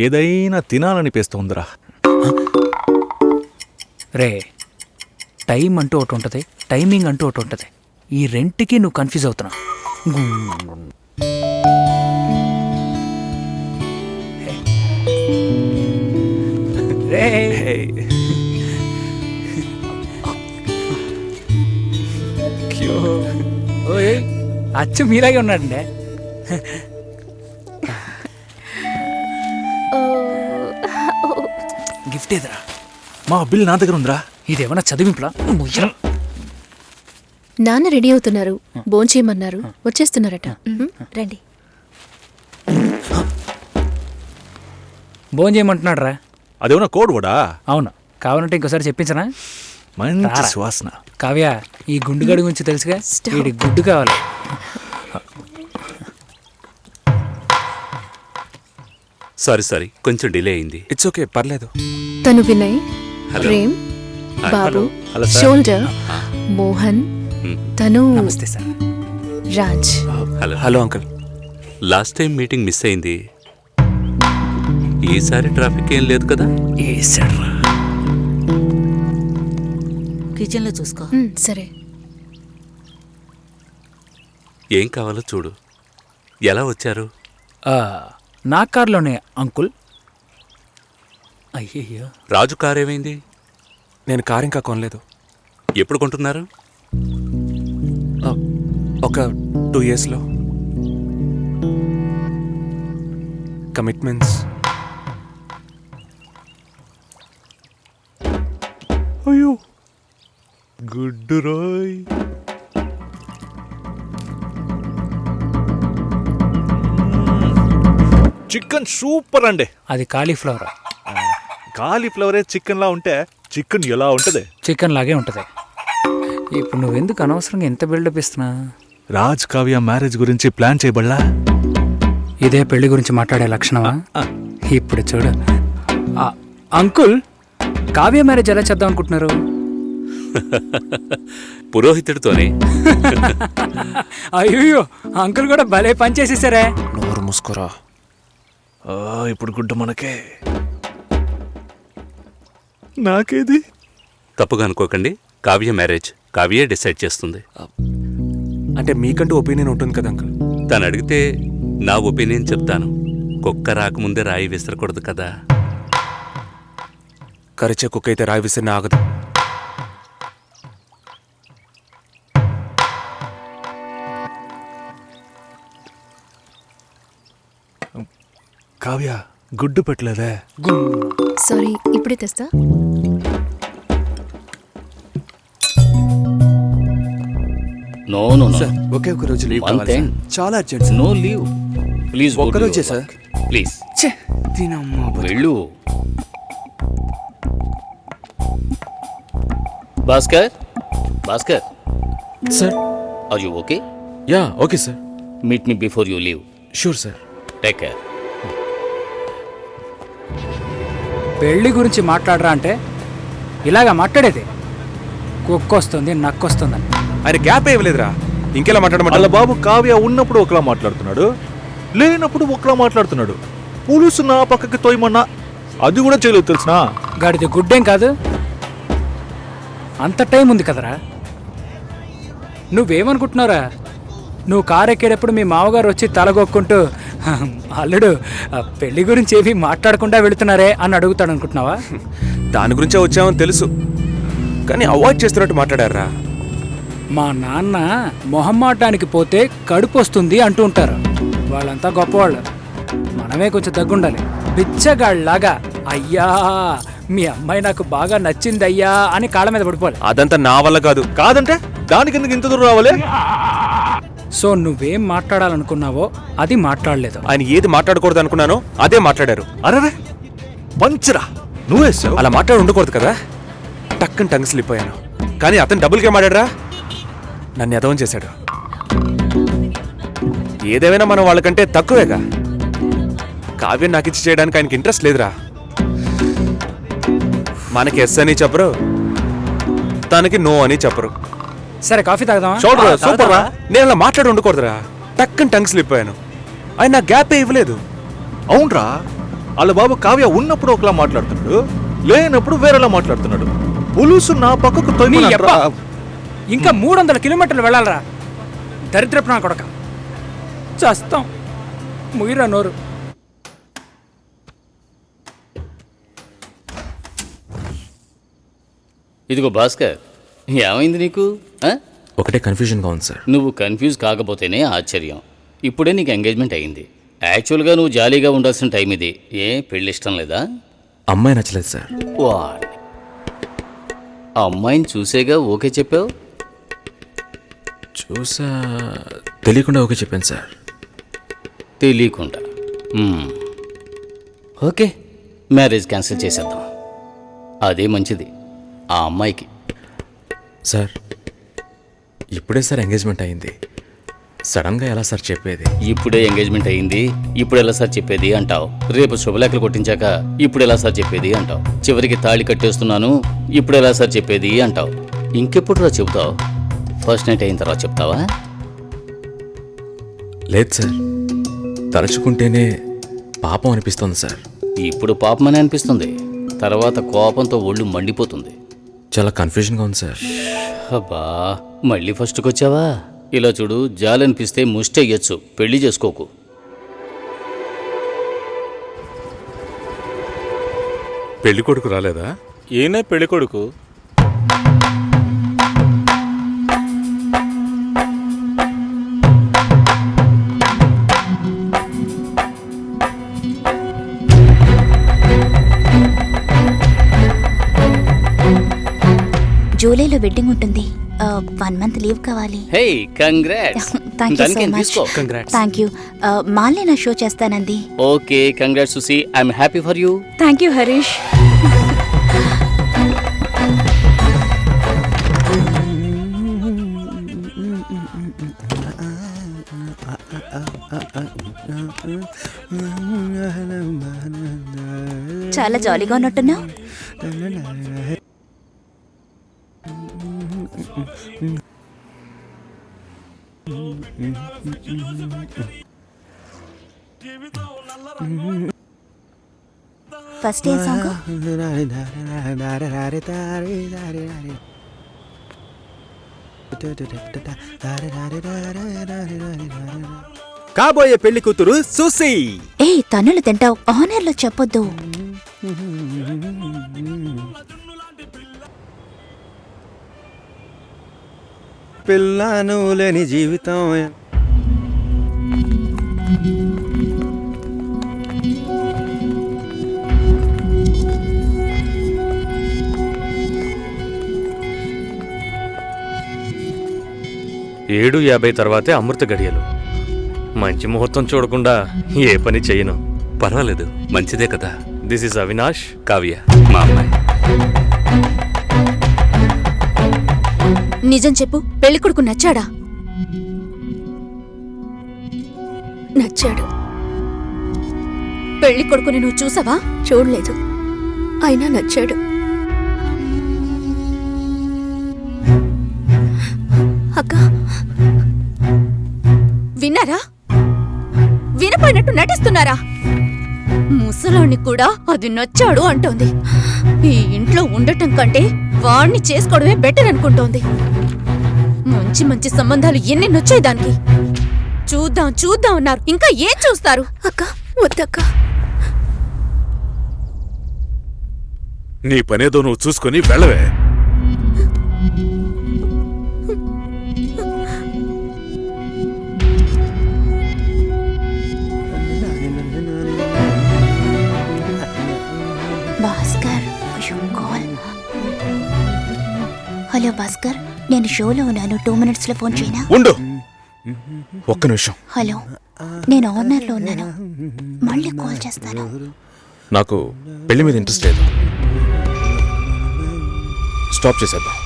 ఏదైనా తినాలనిపిస్తోందిరా.
రే, టైం అంటూ ఒకటి ఉంటుంది, టైమింగ్ అంటూ ఒకటి ఉంటుంది. ఈ రెంట్కి నువ్వు కన్ఫ్యూజ్ అవుతున్నావు. ఓయ్ అచ్చు మీలాగే ఉన్నాడండి. గిఫ్ట్ ఏదిరా?
మా బిల్ నా దగ్గర ఉందిరా.
ఇదేమన్నా చదివింపులా?
నాన్న రెడీ అవుతున్నారు, భోంచేయమన్నారు, వచ్చేస్తున్నారట.
రండి.
భోంచేయమంటున్నాడు రా.
అదేమన్నా కోడ్ కూడా?
అవును, కావాలంటే ఇంకోసారి చెప్పించనా?
మంచి
రారా.
సువాసన.
కావ్య, ఈ గుండుగడి గురించి తెలుసుగా, వీడి గుడ్డు కావాలి.
సారీ కొంచెం డిలే అయింది.
ఇట్స్ ఓకే, పర్లేదు.
తను వినయ్,
హలో.
ప్రేమ్, బాబు,
హలో సార్.
షోల్డర్, మోహన్, తను
నమస్తే sir.
Raj.
Hello
hello uncle.
Last time meeting miss అయింది. ఈసారి ట్రాఫిక్ ఏం లేదు కదా?
కిచెన్లో చూసుకో.
సరే.
ఏం కావాలో చూడు. ఎలా వచ్చారు?
నా కార్లోనే అంకుల్. అయ్యయ్యో,
రాజు కార్ ఏమైంది?
నేను కార్ ఇంకా కొనలేదు.
ఎప్పుడు కొంటున్నారు?
ఒక 2 yearsలో. కమిట్మెంట్స్.
అయ్యో గుడ్డు రోయ్. చికెన్ సూపర్ అండి.
అది కాలీఫ్లవర్.
కాలీఫ్లవరే చికెన్ లా ఉంటే చికెన్ ఎలా ఉంటది?
చికెన్ లాగే ఉంటుంది. ఇప్పుడు నువ్వెందుకు అనవసరంగా ఎంత బిల్డప్ ఇస్తున్నా?
రాజ్ కావ్య మ్యారేజ్ గురించి ప్లాన్ చేయబడలా?
ఇదే పెళ్లి గురించి మాట్లాడే లక్షణమా? ఇప్పుడు చూడు. అంకుల్, కావ్య మ్యారేజ్ ఎలా చేద్దాం అనుకుంటున్నారు?
పురోహితుడితోనే.
అయ్యో, అంకుల్ కూడా భలే పని చేసేసారే.
నోరు మూసుకోరా.
ఇప్పుడు గుడ్డ మనకే. నాకేది?
తప్పుగా అనుకోకండి, కావ్య మ్యారేజ్ కావ్యే డిసైడ్ చేస్తుంది.
అంటే మీకంటూ ఒపీనియన్ ఉంటుంది కదా అంకుల్.
తను అడిగితే నా ఒపీనియన్ చెప్తాను. కుక్క రాకముందే రాయి విసరకూడదు కదా.
కరిచే కుక్క అయితే రాయి విసిరిన ఆగదు.
కావ్య గుడ్డు పెట్టలేదే?
సారీ, ఇప్పుడే తెస్తా.
No no no.
ఒకే ఒక రోజు లీవ్
One
కావాలి
thing.
సార్. చాలా అర్జెంట్.
No leave. ప్లీజ్
ఒక్క రోజే సార్.
ప్లీజ్
ఛే, దీనమ్మా బతుకు.
వెళ్ళు. Bhaskar, Bhaskar,
sir.
Are you okay?
Yeah okay sir.
Meet me before you leave.
Sure sir.
Take care.
పెళ్లి గురించి మాట్లాడరా అంటే ఇలాగా మాట్లాడేది? కుక్కొస్తుంది, నక్కొస్తుందని.
ఆయన గ్యాప్ ఇవ్వలేదురా. ఇంకెలా
వాళ్ళ
మాట్లాడమంటారు?
బాబు కావ్య ఉన్నప్పుడు ఒకలా మాట్లాడుతున్నాడు, లేనప్పుడు ఒకలా మాట్లాడుతున్నాడు. పులుసు నా పక్కకి తోయమన్నా అది కూడా చేయలేదు తెలుసునా?
గాడిది గుడ్డేం కాదు. అంత టైం ఉంది కదరా. నువ్వేమనుకుంటున్నారా? నువ్వు కారు ఎక్కేటప్పుడు మీ మామగారు వచ్చి తలగొక్కుంటూ అల్లుడు పెళ్లి గురించి ఏవి మాట్లాడకుండా వెళుతున్నారే అని అడుగుతాడు అనుకుంటున్నావా?
దాని గురించే వచ్చామని తెలుసు, కానీ అవాయిడ్ చేస్తున్నట్టు మాట్లాడారా.
మా నాన్న మొహమ్మాటానికి పోతే కడుపు వస్తుంది అంటూ ఉంటారు. వాళ్ళంతా గొప్పవాళ్ళు, మనమే కొంచెం తగ్గుండాలి. బిచ్చగాళ్ళలాగా అయ్యా మీ అమ్మాయి నాకు బాగా నచ్చింది అయ్యా అని కాళ్ళ మీద పడిపోవాలి.
అదంతా నా వల్ల కాదు.
కాదంటే దానికి ఎందుకు ఇంత దూరం రావాలి?
సో నువ్వేం మాట్లాడాలనుకున్నావో అది మాట్లాడలేదు.
ఆయన ఏది మాట్లాడకూడదు అనుకున్నానో అదే మాట్లాడారు.
అరే పంచరా నువ్వేసావు.
అలా మాట్లాడి ఉండకూడదు కదా. టక్కని టంగ్ స్లిప్ అయ్యాను. కానీ అతను డబుల్ గేమ్ ఆడారా, నన్ను ఎదవం చేశాడు. ఏదేమైనా మనం వాళ్ళకంటే తక్కువేగా. కావ్యం నాకు ఇచ్చి చేయడానికి ఆయనకి ఇంట్రెస్ట్ లేదురా. మనకి ఎస్ అని చెప్పరు, తనకి నో అని చెప్పరు.
సరే కాఫీ తాగదామా?
చూడరా సూపర్ రా. నేను అలా మాట్లాడి ఉండకూడదురా. టక్కని టంగ్ స్లిప్ అయ్యాను. ఆయన నాకు గ్యాపే ఇవ్వలేదు.
అవునరా, వాళ్ళ బాబు కావ్య ఉన్నప్పుడు ఒకలా మాట్లాడుతున్నాడు, లేనప్పుడు వేరేలా మాట్లాడుతున్నాడు. పులుసు నా పక్కకు
నీ
తోయమని
యబ్బ. ఇంకా 300 కిలోమీటర్లు వెళ్ళాలరా. దరిద్రపు నా కొడక. చస్తాం. ముయిరా నోరు.
ఇదిగో భాస్కర్, ఏమైంది నీకు? ఆ?
ఒకటే కన్ఫ్యూజన్గా ఉంది సార్.
నువ్వు కన్ఫ్యూజ్ కాకపోతేనే ఆశ్చర్యం. ఇప్పుడే నీకు ఎంగేజ్మెంట్ అయింది. యాక్చువల్గా నువ్వు జాలీగా ఉండాల్సిన టైం ఇది. ఏ పెళ్ళి ఇష్టం లేదా?
అమ్మాయి నచ్చలేదు సార్.
వాడి అమ్మాయిని చూసేగా ఓకే చెప్పావు.
చూసా తెలియకుండా ఓకే చెప్పాను సార్.
తెలియకుండా. ఓకే, మ్యారేజ్ క్యాన్సిల్ చేసేద్దాం. అదే మంచిది ఆ అమ్మాయికి.
సార్ ఇప్పుడే సార్ ఎంగేజ్మెంట్ అయింది, సడన్గా ఎలా సార్ చెప్పేది?
ఇప్పుడే ఎంగేజ్మెంట్ అయ్యింది, ఇప్పుడు ఎలా సార్ చెప్పేది అంటావు. రేపు శుభలేఖలు కొట్టించాక ఇప్పుడు ఎలా సార్ చెప్పేది అంటావు. చివరికి తాళి కట్టేస్తున్నాను, ఇప్పుడు ఎలా సార్ చెప్పేది అంటావు. ఇంకెప్పుడు రా చెబుతావు? ఫస్ట్ నైట్ అయిన తర్వాత చెప్తావా?
లేదు సార్, తలుచుకుంటేనే పాపం అనిపిస్తుంది సార్.
ఇప్పుడు పాపమని అనిపిస్తుంది, తర్వాత కోపంతో ఒళ్ళు మండిపోతుంది.
చాలా కన్ఫ్యూజన్గా ఉంది సార్.
అబ్బా, మళ్ళీ ఫస్ట్కి వచ్చావా? ఇలా చూడు, జాలనిపిస్తే ముష్టెయ్యొచ్చు, పెళ్లి చేసుకోకు.
పెళ్లి కొడుకు రాలేదా?
ఈయనే పెళ్లి కొడుకు.
జూలైలో వెడ్డింగ్ ఉంటుంది. 1 month లీవ్ కావాలి.
Hey, congrats.
Thank you so much.
తీసుకో.
Thank you. మాల్ని నా షో చేస్తానంది.
Okay, congrats Susi, I'm happy for you.
Thank you Harish. చాలా జాలీగా ఉన్నట్టున్నావు. ఫస్ట్ ఏ సాంగ్?
కాబోయే పెళ్లి కూతురు సుసి.
ఏ తన్నులు తింటావు, ఆనర్లో చెప్పొద్దు.
పిల్లను లేని జీవితం.
ఏడు 50 తర్వాతే అమృత గడియలు. మంచి ముహూర్తం చూడకుండా ఏ పని చేయను.
పర్వాలేదు, మంచిదే కదా.
దిస్ ఇస్ అవినాష్,
కావ్య మా అమ్మాయి.
నిజం చెప్పు, పెళ్లి కొడుకు నచ్చాడా? నచ్చాడు. పెళ్లి కొడుకుని నువ్వు చూసావా? చూడలేదు, అయినా నచ్చాడు. అక్క, విన్నారా? వినపోయినట్టు నటిస్తున్నారా? ముసలాన్ని కూడా అది నచ్చాడు అంటోంది. ఈ ఇంట్లో ఉండటం కంటే వాణ్ణి చేసుకోవడమే బెటర్ అనుకుంటోంది. మంచి మంచి సంబంధాలు ఎన్నెన్నొచ్చాయి దానికి. చూద్దాం చూద్దాం అన్నారు, ఇంకా ఏం చూస్తారు? అక్క వద్దక్క.
నీ పనేదో నువ్వు చూసుకొని వెళ్ళవే.
భాస్కర్, కాల్. హలో భాస్కర్, నేను షోలో ఉన్నాను. 2 minutes లో ఫోన్ చేయనా?
ఉండు, ఒక్క నిమిషం.
హలో, నేను ఆనర్లో ఉన్నాను, మళ్ళీ కాల్ చేస్తాను.
నాకు పెళ్లి మీద ఇంట్రెస్ట్ లేదు. స్టాప్ చేసేద్దాం.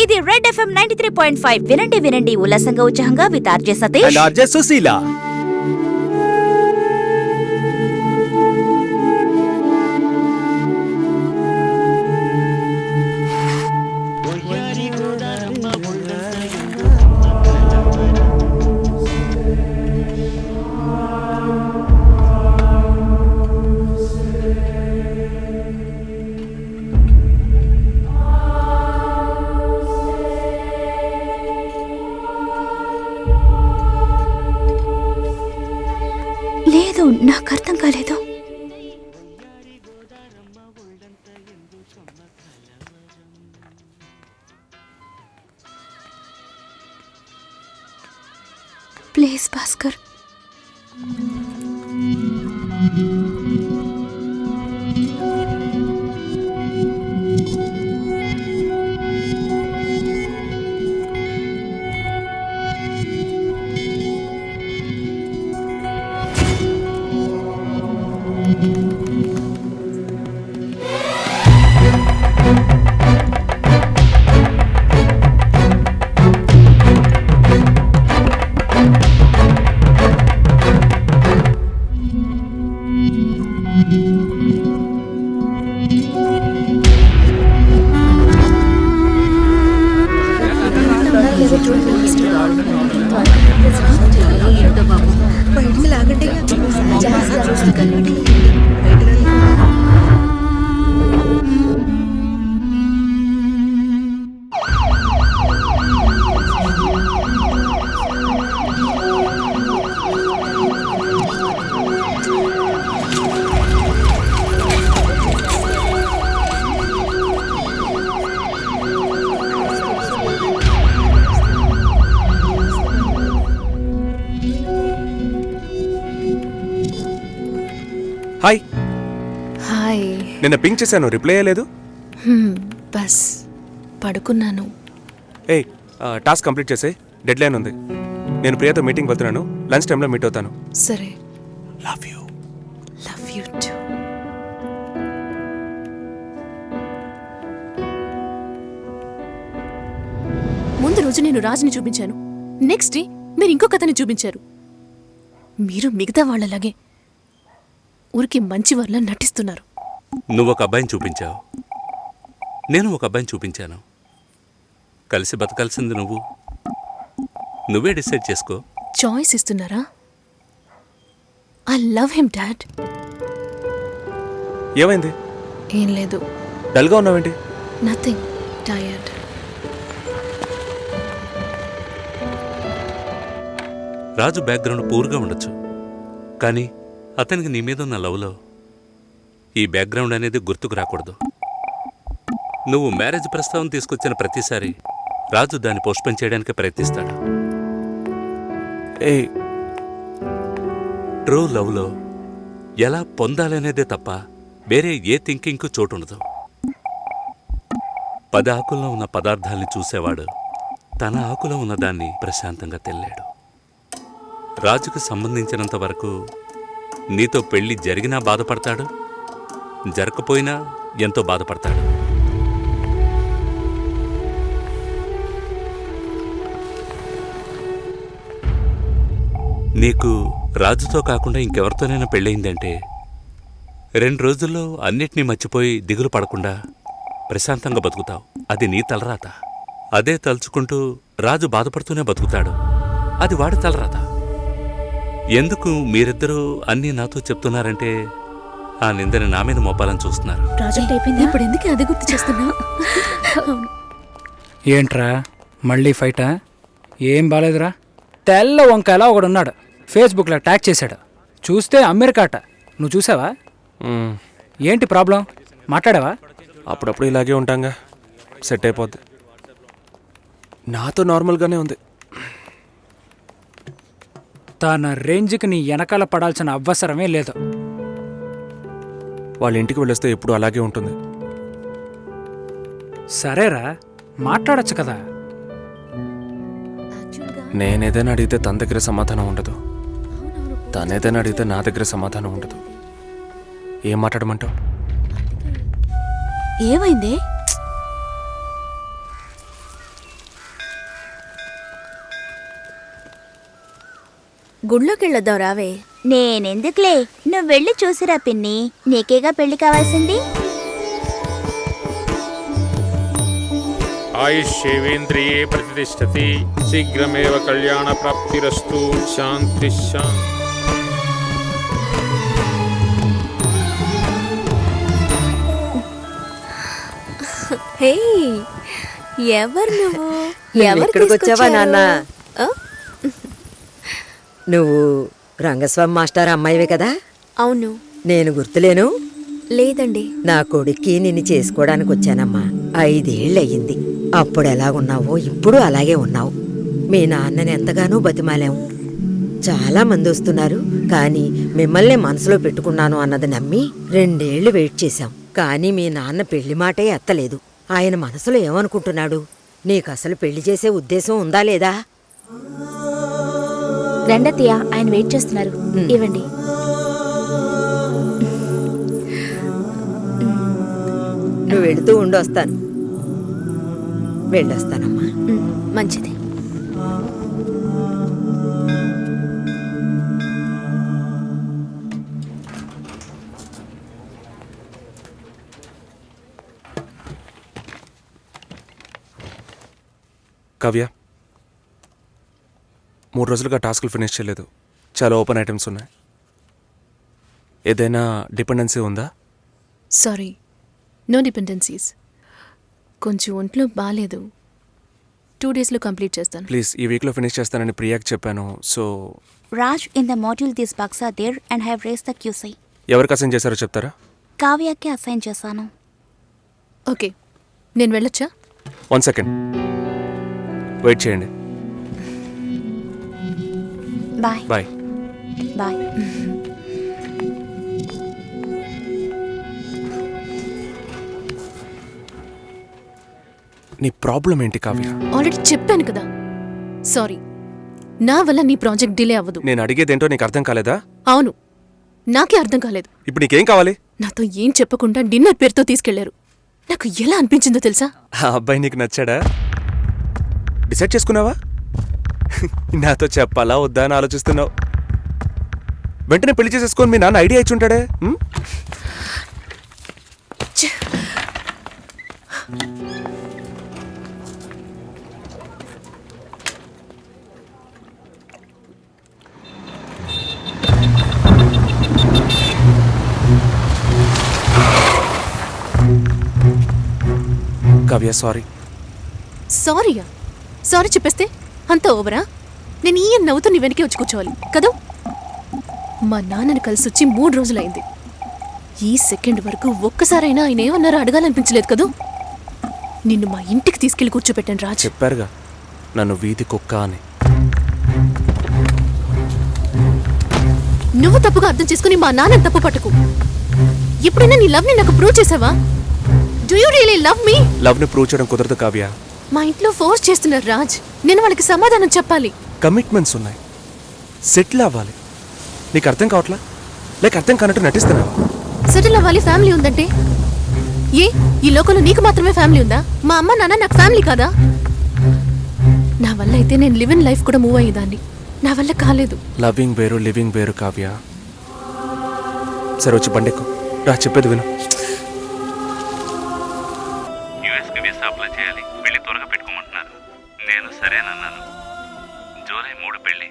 ఇది రెడ్ FM 93.5. వినండి వినండి ఉల్లాసంగా ఉత్సాహంగా with RJ Satish
and RJ Sushila.
నాకు అర్థం కాలేదు. Please Bhaskar,
hi.
హాయ్.
నిన్న పింక్ చేశాను, రిప్లై అయ్యలేదు.
బస్ పడుకున్నాను.
ఏయ్, టాస్క్ కంప్లీట్ చేసే, డెడ్ లైన్ ఉంది. నేను ప్రియతో మీటింగ్ వెళ్తున్నాను, లంచ్ టైంలో మీట్ అవుతాను.
సరే.
Love you.
Love you too. ముందు రోజు నేను రాజుని చూపించాను, నెక్స్ట్ డే మీరు ఇంకొక అతన్ని చూపించారు. మీరు మిగతా వాళ్ళలాగే ఊరికి మంచి వాళ్ళ నటిస్తున్నారు.
నువ్వు ఒక అబ్బాయిని చూపించావు, నేను ఒక అబ్బాయిని చూపించాను. కలిసి బతకాల్సింది నువ్వే డిసైడ్ చేసుకో.
చాయిస్ ఇస్తున్నారా? I love him dad.
ఏమైంది?
ఏం లేదు.
డల్గా ఉన్నావేంటి?
Nothing, tired.
రాజు బ్యాక్గ్రౌండ్ పూర్గా ఉండొచ్చు, కానీ అతనికి నీ మీద ఉన్న లవ్లో ఈ బ్యాక్గ్రౌండ్ అనేది గుర్తుకు రాకూడదు. నువ్వు మ్యారేజ్ ప్రస్తావన తీసుకొచ్చిన ప్రతిసారి రాజు దాన్ని పోస్ట్పోన్ చేయడానికి ప్రయత్నిస్తాడు. ట్రూ లవ్లో ఎలా పొందాలనేదే తప్ప వేరే ఏ థింకింగ్కు చోటు ఉండదు. 10 ఆకుల్లో ఉన్న పదార్థాల్ని చూసేవాడు తన ఆకులో ఉన్నదాన్ని ప్రశాంతంగా తెల్లాడు. రాజుకు సంబంధించినంత వరకు నీతో పెళ్లి జరిగినా బాధపడతాడు, జరగకపోయినా ఎంతో బాధపడతాడు. నీకు రాజుతో కాకుండా ఇంకెవరితోనైనా పెళ్ళయిందంటే 2 రోజుల్లో అన్నిటినీ మర్చిపోయి దిగులు పడకుండా ప్రశాంతంగా బతుకుతావు. అది నీ తలరాత. అదే తలుచుకుంటూ రాజు బాధపడుతూనే బతుకుతాడు. అది వాడి తలరాత. ఎందుకు మీరిద్దరూ అన్నీ నాతో చెప్తున్నారంటే ఆ నిందని నా మీద మోపాలని చూస్తున్నారు.
ఇప్పుడు ఎందుకు అది గుర్తు చేస్తున్నా?
ఏంట్రా మళ్ళీ ఫైటా? ఏం బాలేదురా. తెల్ల వంకాయలా ఒకడున్నాడు, ఫేస్బుక్లో ట్యాగ్ చేశాడు. చూస్తే అమెరికాట. నువ్వు చూసావా? ఏంటి ప్రాబ్లం? మాట్లాడావా?
అప్పుడప్పుడు ఇలాగే ఉంటాంగా, సెట్ అయిపోద్ది. నాతో నార్మల్గానే ఉంది.
తన రేంజ్కి నీ వెనకాల పడాల్సిన అవసరమే లేదు.
వాళ్ళ ఇంటికి వెళ్ళొస్తే ఎప్పుడు అలాగే ఉంటుంది.
సరేరా, మాట్లాడచ్చు కదా.
నేనేదైనా అడిగితే తన దగ్గర సమాధానం ఉండదు, తనేదైనా అడిగితే నా దగ్గర సమాధానం ఉండదు. ఏం మాట్లాడమంటావు?
ఏమైంది? గుళ్ళోకి వెళ్ళొద్దాం రావే. నేనెందుకులే, నువ్వు వెళ్ళి చూసిరా పిన్ని, నీకేగా పెళ్లి కావాల్సింది.
ఆయుష్యేవేంద్రియే ప్రతిష్టతి, శీఘ్రమేవ కళ్యాణ ప్రాప్తిరస్తు. శాంతి శాంతి.
హే, ఎవరు నువ్వు?
ఎక్కడికి వచ్చావా నాన్న? నువ్వు రంగస్వామి మాస్టర్ అమ్మాయివే కదా?
అవును.
నేను గుర్తులేను?
లేదండి.
నా కొడుక్కి నిన్ను చేసుకోవడానికి వచ్చానమ్మా. 5 ఏళ్ళయ్యింది. అప్పుడు ఎలాగున్నావో ఇప్పుడు అలాగే ఉన్నావు. మీ నాన్నని ఎంతగానో బతిమాలాం. చాలా మంది వస్తున్నారు, కానీ మిమ్మల్ని మనసులో పెట్టుకున్నాను అన్నది నమ్మి 2 ఏళ్లు వెయిట్ చేశాం. కానీ మీ నాన్న పెళ్లి మాటే ఎత్తలేదు. ఆయన మనసులో ఏమనుకుంటున్నాడు? నీకసలు పెళ్లి చేసే ఉద్దేశం ఉందా లేదా?
రెండత్తయ్య, ఆయన వెయిట్ చేస్తున్నారు. ఇవ్వండి.
నువ్వు వెళుతూ ఉండొస్తాను. వెళ్ళొస్తానమ్మా.
మంచిది.
కావ్య, 3 రోజులుగా టాస్క్లు ఫినిష్ చేయలేదు. చాలా ఓపెన్ ఐటమ్స్ ఉన్నాయి. ఏదైనా డిపెండెన్సీ ఉందా?
Sorry, no dependencies. కొంచెం ఒంట్లో బాగాలేదు. 2 డేస్లో కంప్లీట్ చేస్తాను.
ప్లీజ్, ఈ వీక్లో ఫినిష్ చేస్తానని ప్రియాకి చెప్పాను. So
Raj, in the module this box are there and have raise the QC.
ఎవరికి అసైన్ చేశారో చెప్తారా?
కావ్యకి అసైన్ చేశాను.
ఓకే, నేను వెళ్ళొచ్చా?
1 సెకండ్ వెయిట్ చేయండి.
బాయ్.
బాయ్.
బాయ్.
నీ ప్రాబ్లం ఏంటి కావ్య?
ఆల్రెడీ చెప్పాను కదా. సారీ, నా వల్ల నీ ప్రాజెక్ట్ డిలే అవ్వదు.
నేను అడిగేదేంటో నీకు అర్థం కాలేదా?
అవును, నాకే అర్థం కాలేదు.
ఇప్పుడు నీకేం కావాలి?
నాతో ఏం చెప్పకుండా డిన్నర్ పేరుతో తీసుకెళ్లారు. నాకు ఎలా అనిపించిందో తెలుసా?
ఆ అబ్బాయి నీకు నచ్చాడా? డిసైడ్ చేసుకున్నావా? నాతో చెప్పాలా వద్దా అని ఆలోచిస్తున్నావు. వెంటనే పెళ్లి చేసేసుకొని మీ నాన్న ఐడియా ఇచ్చి ఉంటాడే. కావ్య, సారీ.
సారీయా? సారీ చెప్పేస్తే అంత ఓవరా? నేను ఈ నవ్వుతూ నీ వెనకే వచ్చి కూర్చోవాలి కదా? మా నాన్నని కలిసి వచ్చి 3 రోజులైంది. ఈ సెకండ్ వరకు ఒక్కసారైనా ఆయన ఏమన్నారో అడగాలనిపించలేదు కదూ? నిన్ను మా ఇంటికి తీసుకెళ్లి కూర్చోపెట్టాను రాజ్.
చెప్పారుగా నన్ను వీధి కుక్క అని.
నువ్వు తప్పుగా అర్థం చేసుకుని మా నాన్నని తప్పు పట్టుకు. ఎప్పుడైనా నీ లవ్ ని నాకు ప్రూవ్ చేసావా? Do you really love me?
Love ని ప్రూవ్ చేయడం కుదరదు కావ్య.
మా ఇంట్లో ఫోర్స్ చేస్తున్నారు రాజ్. నేను వాళ్ళకి సమాధానం చెప్పాలి.
కమిట్మెంట్స్ ఉన్నాయి, సెటిల్ అవ్వాలి. నీకు అర్థం కావట్లా? లేక అర్థం కానట్టు నటిస్తున్నావా?
సెటిల్ అవ్వాలి, ఫ్యామిలీ ఉందంటే ఏ ఈ లోకంలో నీకు మాత్రమే ఫ్యామిలీ ఉందా? మా అమ్మ నాన్న నాకు ఫ్యామిలీ కాదా? నా వల్ల అయితే నేను లివ్ ఇన్ లైఫ్ కూడా మూవ్ అయ్యేదాన్ని. నా వల్ల కాలేదు.
లవింగ్ వేరు, లివింగ్ వేరు కావ్య. సరే వచ్చి బండెక్కు రా, చెప్పేది విను.
యూఎస్కి వీసా అప్లై చేయాలి, పెళ్లి త్వరగా పెట్టుకోమంటున్నారు. నేను సరేనన్నాను. జూలై 3 పెళ్లి.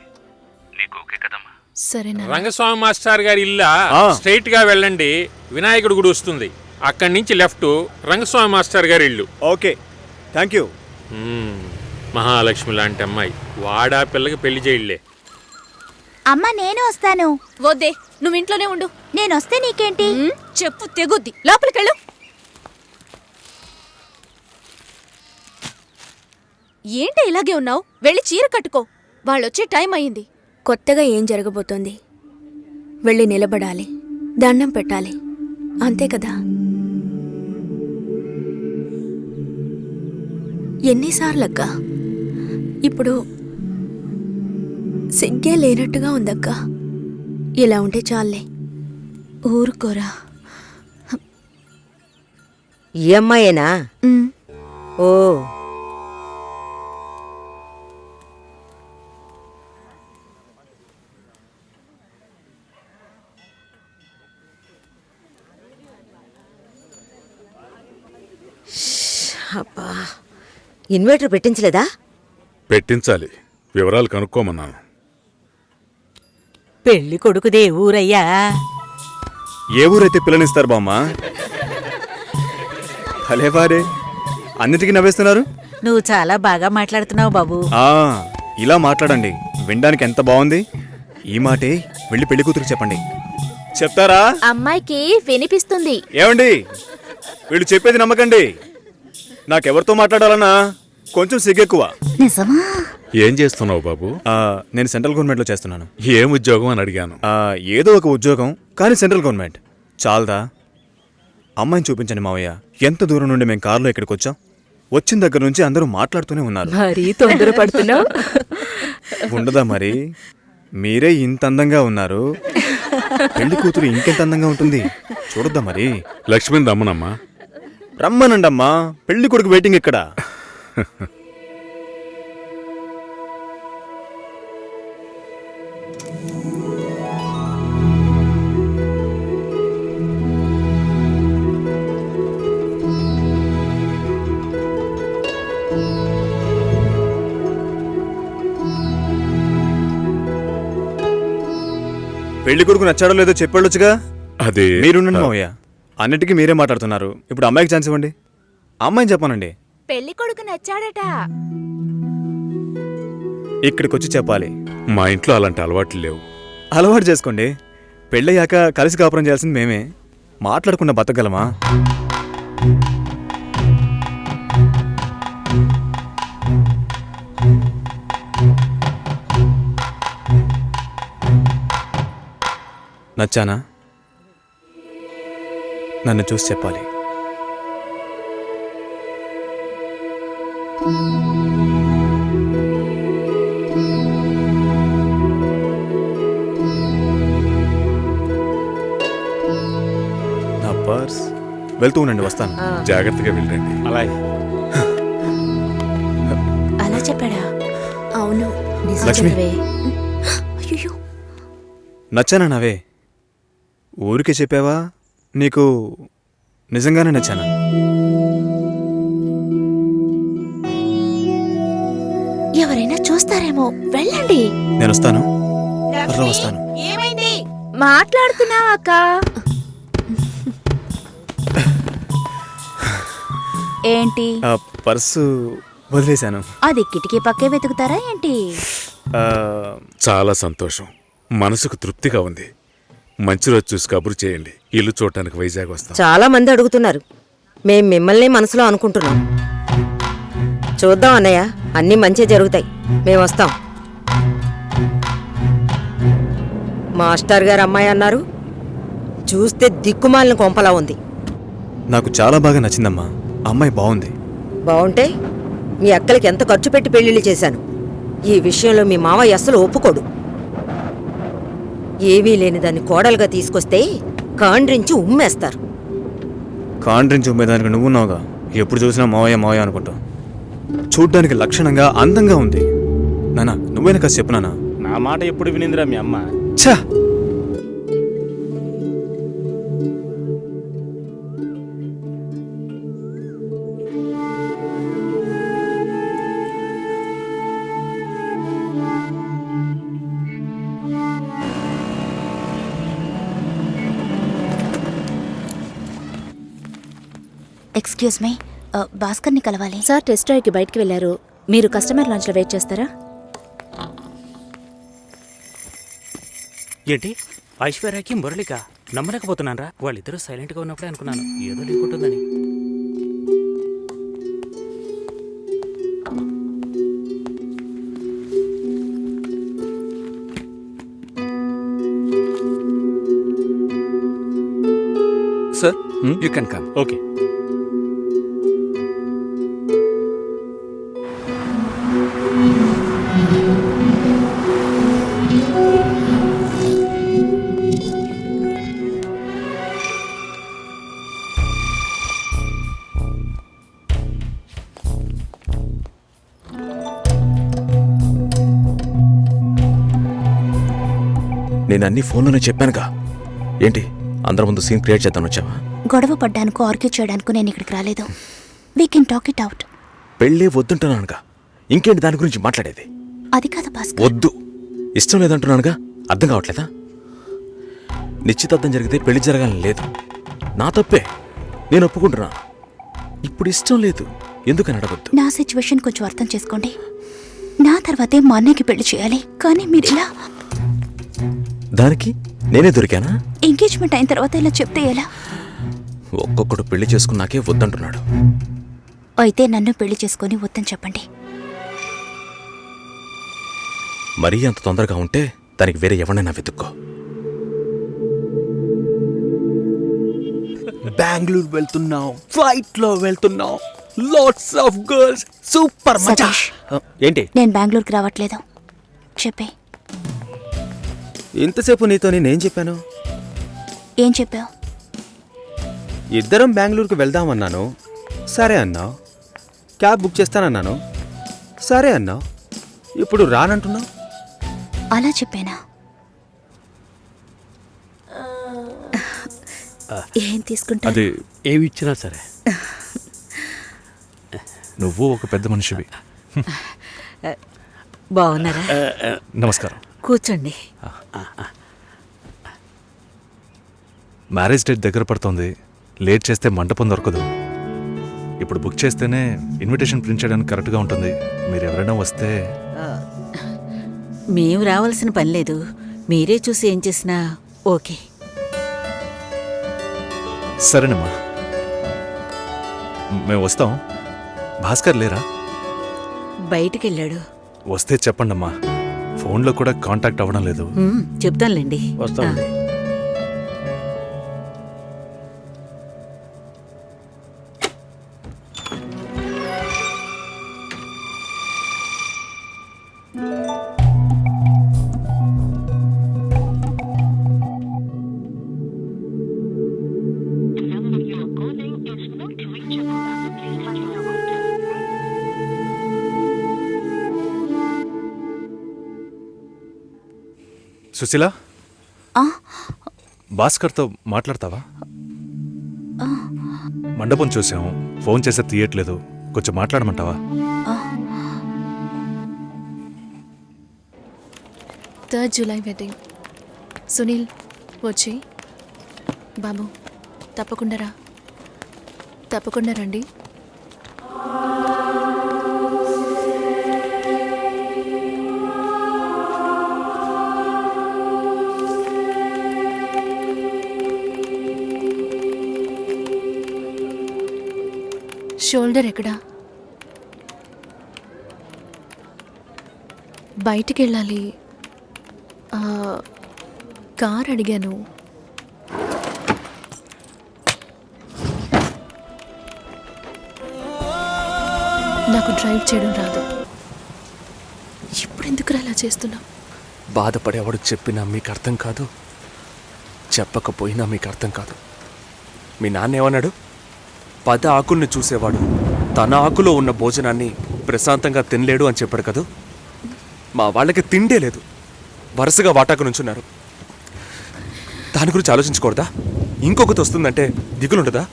నీకు ఓకే కదమ్మా?
సరేనా?
రంగస్వామి మాస్టర్ గారి ఇల్లా స్ట్రైట్ గా వెళ్ళండి, వినాయకుడు గుడి వస్తుంది. అక్కడి నుంచి లెఫ్ట్ రంగస్వామి మాస్టర్ గారి ఇల్లు.
Okay, thank you.
మహాలక్ష్మి లాంటి అమ్మాయి, వాడా పిల్లకి పెళ్లి చేయలే.
అమ్మ, నేను వస్తాను.
వద్దే, నువ్వు ఇంట్లోనే ఉండు.
నేను వస్తే నీకేంటి?
చెప్పు తెగుద్ది. లోపలికెళ్ళు. ఏంటి ఇలాగే ఉన్నావు? వెళ్ళి చీర కట్టుకో. వాళ్ళొచ్చే టైం అయింది.
కొత్తగా ఏం జరగబోతోంది? వెళ్ళి నిలబడాలి, దండం పెట్టాలి, అంతే కదా? ఎన్నిసార్లక్కా? ఇప్పుడు సిగ్గే లేనట్టుగా ఉందక్కా. ఇలా ఉంటే చాలే.
ఊరుకోరా.
ఈ అమ్మాయేనా? ఓ, అబ్బా, ఇన్వర్టర్ పెట్టించలేదా?
పెట్టించాలి, వివరాలు కనుక్కోమన్నాను.
పెళ్లి కొడుకుదే ఊరయ్యా?
ఏ ఊరైతే పిల్లనిస్తారు బామ్మ? భలే వారే, అన్నిటికీ నవ్వేస్తున్నారు.
నువ్వు చాలా బాగా మాట్లాడుతున్నావు బాబు.
ఇలా మాట్లాడండి, వినడానికి ఎంత బాగుంది. ఈ మాటే వెళ్ళి పెళ్లి కూతురు చెప్పండి.
చెప్తారా?
అమ్మాయికి వినిపిస్తుంది.
ఏమండి, వీళ్ళు చెప్పేది నమ్మకండి. నాకెవరితో మాట్లాడాలన్నా కొంచెం సిగ్గెక్కువ.
నిజమా?
ఏం చేస్తున్నావు బాబు?
నేను సెంట్రల్ గవర్నమెంట్లో చేస్తున్నాను.
ఏం ఉద్యోగం అని అడిగాను.
ఏదో ఒక ఉద్యోగం, కానీ సెంట్రల్ గవర్నమెంట్. చాలదా? అమ్మాయిని చూపించండి మావయ్య. ఎంత దూరం నుండి మేము కారులో ఇక్కడికి వచ్చాం. వచ్చిన దగ్గర నుంచి అందరూ మాట్లాడుతూనే ఉన్నారు.
మరీ తొందరపడుతున్నావు.
ఉండదా మరి? మీరే ఇంత అందంగా ఉన్నారు, పెళ్లి కూతురు ఇంకెంత అందంగా ఉంటుంది. చూడొద్దా మరి?
లక్ష్మిని రమ్మనమ్మా.
రమ్మనండమ్మా, పెళ్లి కొడుకు వెయిటింగ్ ఇక్కడ. పెళ్లి కొడుకు నచ్చాడో లేదో చెప్పాడొచ్చుగా.
అదే
మీరుండండి మావయ్య, అన్నిటికీ మీరే మాట్లాడుతున్నారు. ఇప్పుడు అమ్మాయికి ఛాన్స్ ఇవ్వండి. అమ్మాయిని చెప్పానండి.
పెళ్లి కొడుకు నచ్చాడట.
ఇక్కడికి వచ్చి చెప్పాలి.
మా ఇంట్లో అలాంటి అలవాట్లు లేవు.
అలవాటు చేసుకోండి. పెళ్ళయ్యాక కలిసి కాపురం చేయాల్సింది మేమే. మాట్లాడకుండా బతకగలమా? నచ్చానా? నన్ను చూసి చెప్పాలి. నా పర్స్. వెళ్తూ ఉండండి, వస్తాను.
జాగ్రత్తగా వెళ్ళండి.
అలాగే.
అలా చెప్పాడా? అవును.
లక్ష్మి.
అయ్యో,
నచ్చానా నావే? ఊరికే చెప్పావా? నీకు నిజంగానే నచ్చానా?
ఎవరైనా చూస్తారేమో, వెళ్ళండి.
నేను వస్తాను, త్వరలో వస్తాను.
ఏమైంది? మాట్లాడుతున్నావా అక్క?
ఏంటి?
పర్సు వదిలేశాను.
అది కిటికీ పక్కే వెతుకుతారా ఏంటి?
చాలా సంతోషం, మనసుకు తృప్తిగా ఉంది. మంచి రోజు చూసి కబురు చేయండి. ఇల్లు చూడటానికి వైజాగ్ వస్తాం.
చాలా మంది అడుగుతున్నారు. మేం మిమ్మల్ని మనసులో అనుకుంటున్నాం. చూద్దాం అన్నయ్య, అన్నీ మంచి జరుగుతాయి. మేము వస్తాం. మాస్టర్ గారు అమ్మాయి అన్నారు, చూస్తే దిక్కుమాలిన కొంపలా ఉంది.
నాకు చాలా బాగా నచ్చిందమ్మా. అమ్మాయి బాగుంది.
బాగుంటే మీ అక్కలకి ఎంత ఖర్చు పెట్టి పెళ్లిళ్ళు చేశాను. ఈ విషయంలో మీ మావయ్య అస్సలు ఒప్పుకోడు. ఏవీ లేని దాన్ని కోడలుగా తీసుకొస్తే కాండ్రించి ఉమ్మేస్తారు.
కాండ్రించి ఉమ్మేదానికి నువ్వున్నావుగా. ఎప్పుడు చూసినా మావయ్య మావయ్య అనుకుంటావు. చూడ్డానికి లక్షణంగా అందంగా ఉంది. నానా, నువ్వైనా కాస్త చెప్పు నానా.
నా మాట ఎప్పుడు వినిందిరా మీ అమ్మ?
ఛా!
ఎక్స్క్యూజ్ మీ, భాస్కర్ని కలవాలి.
సార్ టెస్ట్ డ్రైవ్కి బయటికి వెళ్ళారు. మీరు కస్టమర్ లాంచ్లో వెయిట్ చేస్తారా?
ఏంటి ఐశ్వర్యకి మురళిక? నమ్మలేకపోతున్నాను రా. వాళ్ళిద్దరూ సైలెంట్గా ఉన్నప్పుడే అనుకున్నాను ఏదో లేకుంటుందని.
Sir, you can come.
Okay.
నేను అన్ని ఫోన్లోనే చెప్పానుగా. ఏంటి అందరి ముందు సీన్ క్రియేట్ చేద్దాం వచ్చావా?
గొడవ పడ్డానుకో, ఆర్గ్యూ చేయడానికి నేను ఇక్కడికి రాలేదు. We can talk it out.
పెళ్ళే వద్దుంటున్నానుగా, ఇంకేంటి దాని గురించి మాట్లాడేది?
అది కాదు భాస్కర్.
వద్దు, ఇష్టం లేదంటున్నానుగా. అర్థం కావట్లేదా? నిశ్చితార్థం జరిగితే పెళ్లి జరగాలని లేదు. నా తప్పే, నేను ఒప్పుకుంటున్నా. ఇప్పుడు ఇష్టం లేదు, ఎందుకని అడగొద్దు.
నా సిచ్యువేషన్ కొంచెం అర్థం చేసుకోండి. నా తర్వాతే మా అన్నయ్యకి పెళ్లి చేయాలి, కానీ మీరు ఇలా.
దానికి నేనే దొరికానా?
ఎంగేజ్మెంట్ అయిన తర్వాత ఇలా చెప్తే ఎలా?
ఒక్కొక్కడు పెళ్లి చేసుకున్నాకే వద్దంటున్నాడు.
అయితే నన్ను పెళ్లి చేసుకొని వద్దని చెప్పండి.
మరీ అంత తొందరగా ఉంటే దానికి వేరే ఎవరినైనా వెతుక్కో. బెంగళూరు వెళ్తున్నాం, ఫ్లైట్ లో వెళ్తున్నాం, లాట్స్ ఆఫ్ గర్ల్స్, సూపర్ మచా. ఏంటి?
నేను బెంగళూరుకి రావట్లేదు. చెప్పే.
ఇంతసేపు నీతో నేనేం చెప్పాను?
ఏం చెప్పావు?
ఇద్దరం బెంగళూరుకు వెళ్దామన్నాను, సరే అన్నావు. క్యాబ్ బుక్ చేస్తానన్నాను, సరే అన్నావు. ఇప్పుడు రానంటున్నావు.
అలా చెప్పానా? ఏం తీసుకుంటా?
అది
ఏమి ఇచ్చినా సరే.
నువ్వు ఒక పెద్ద మనిషివి.
బాగున్నారా?
నమస్కారం.
కూర్చోండి.
మ్యారేజ్ డేట్ దగ్గర పడుతోంది. లేట్ చేస్తే మంటపం దొరకదు. ఇప్పుడు బుక్ చేస్తేనే ఇన్విటేషన్ ప్రింట్ చేయడానికి కరెక్ట్గా ఉంటుంది. మీరు ఎవరైనా వస్తే.
మేము రావాల్సిన పని లేదు, మీరే చూసి ఏం చేసినా ఓకే.
సరేనమ్మా, మేము వస్తాం. భాస్కర్ లేరా?
బయటికెళ్ళాడు.
వస్తే చెప్పండమ్మా. ఫోన్లో కూడా కాంటాక్ట్ అవ్వడం లేదు.
చెప్తానులేండి.
వస్తామండి.
సుశీల, భాస్కర్తో మాట్లాడతావా? మండపం చూసాం, ఫోన్ చేస్తే తీయట్లేదు. కొంచెం మాట్లాడమంటావా?
3rd July wedding. సునీల్ వచ్చి. బాబు తప్పకుండా రండి. షోల్డర్ ఎక్కడా? బయటికి వెళ్ళాలి. కార్ అడిగాను. నాకు డ్రైవ్ చేయడం రాదు. ఇప్పుడు ఎందుకు అలా చేస్తున్నావు?
బాధపడేవాడు చెప్పినా మీకు అర్థం కాదు, చెప్పకపోయినా మీకు అర్థం కాదు. మీ నాన్న ఏమన్నాడు? 10 ఆకుల్ని చూసేవాడు తన ఆకులో ఉన్న భోజనాన్ని ప్రశాంతంగా తినలేడు అని చెప్పాడు కదూ. మా వాళ్ళకి తిండే లేదు, వరుసగా వాటాకు నుంచున్నారు. దాని గురించి ఆలోచించకూడదా? ఇంకొకటి వస్తుందంటే దిగులుండదా?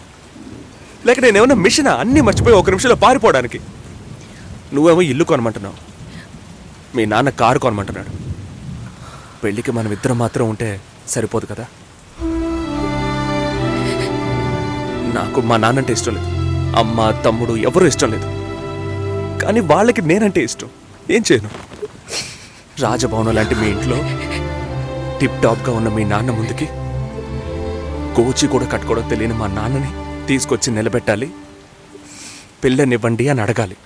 లేక నేనేమన్నా మిషనా అన్నీ మర్చిపోయి 1 నిమిషంలో పారిపోవడానికి? నువ్వేమో ఇల్లు కొనమంటున్నావు, మీ నాన్న కారు కొనమంటున్నాడు. పెళ్ళికి మనం ఇద్దరం మాత్రం ఉంటే సరిపోదు కదా. నాకు మా నాన్నంటే ఇష్టం లేదు, అమ్మ తమ్ముడు ఎవరూ ఇష్టం లేదు. కానీ వాళ్ళకి నేనంటే ఇష్టం. ఏం చేయను? రాజభవనం లాంటి మీ ఇంట్లో టిప్ టాప్గా ఉన్న మీ నాన్న ముందుకి కోచి కూడా కట్టుకోవడం తెలియని మా నాన్నని తీసుకొచ్చి నిలబెట్టాలి, పిల్లనివ్వండి అని అడగాలి.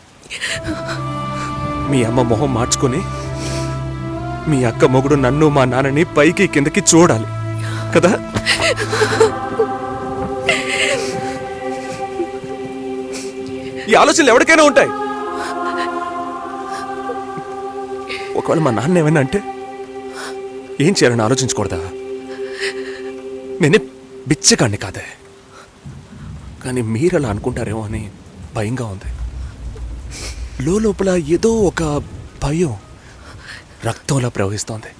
మీ అమ్మ మొహం మార్చుకొని మీ అక్క మొగుడు నన్ను మా నాన్నని పైకి కిందకి చూడాలి కదా. ఈ ఆలోచనలు ఎవరికైనా ఉంటాయి. ఒకవేళ మా నాన్న ఏమైనా అంటే ఏం చేయాలని ఆలోచించకూడదా? నేనే బిచ్చగాడిని కాదే, కానీ మీరు అలా అనుకుంటారేమో అని భయంగా ఉంది. లోపల ఏదో ఒక భయం రక్తంలా ప్రవహిస్తోంది.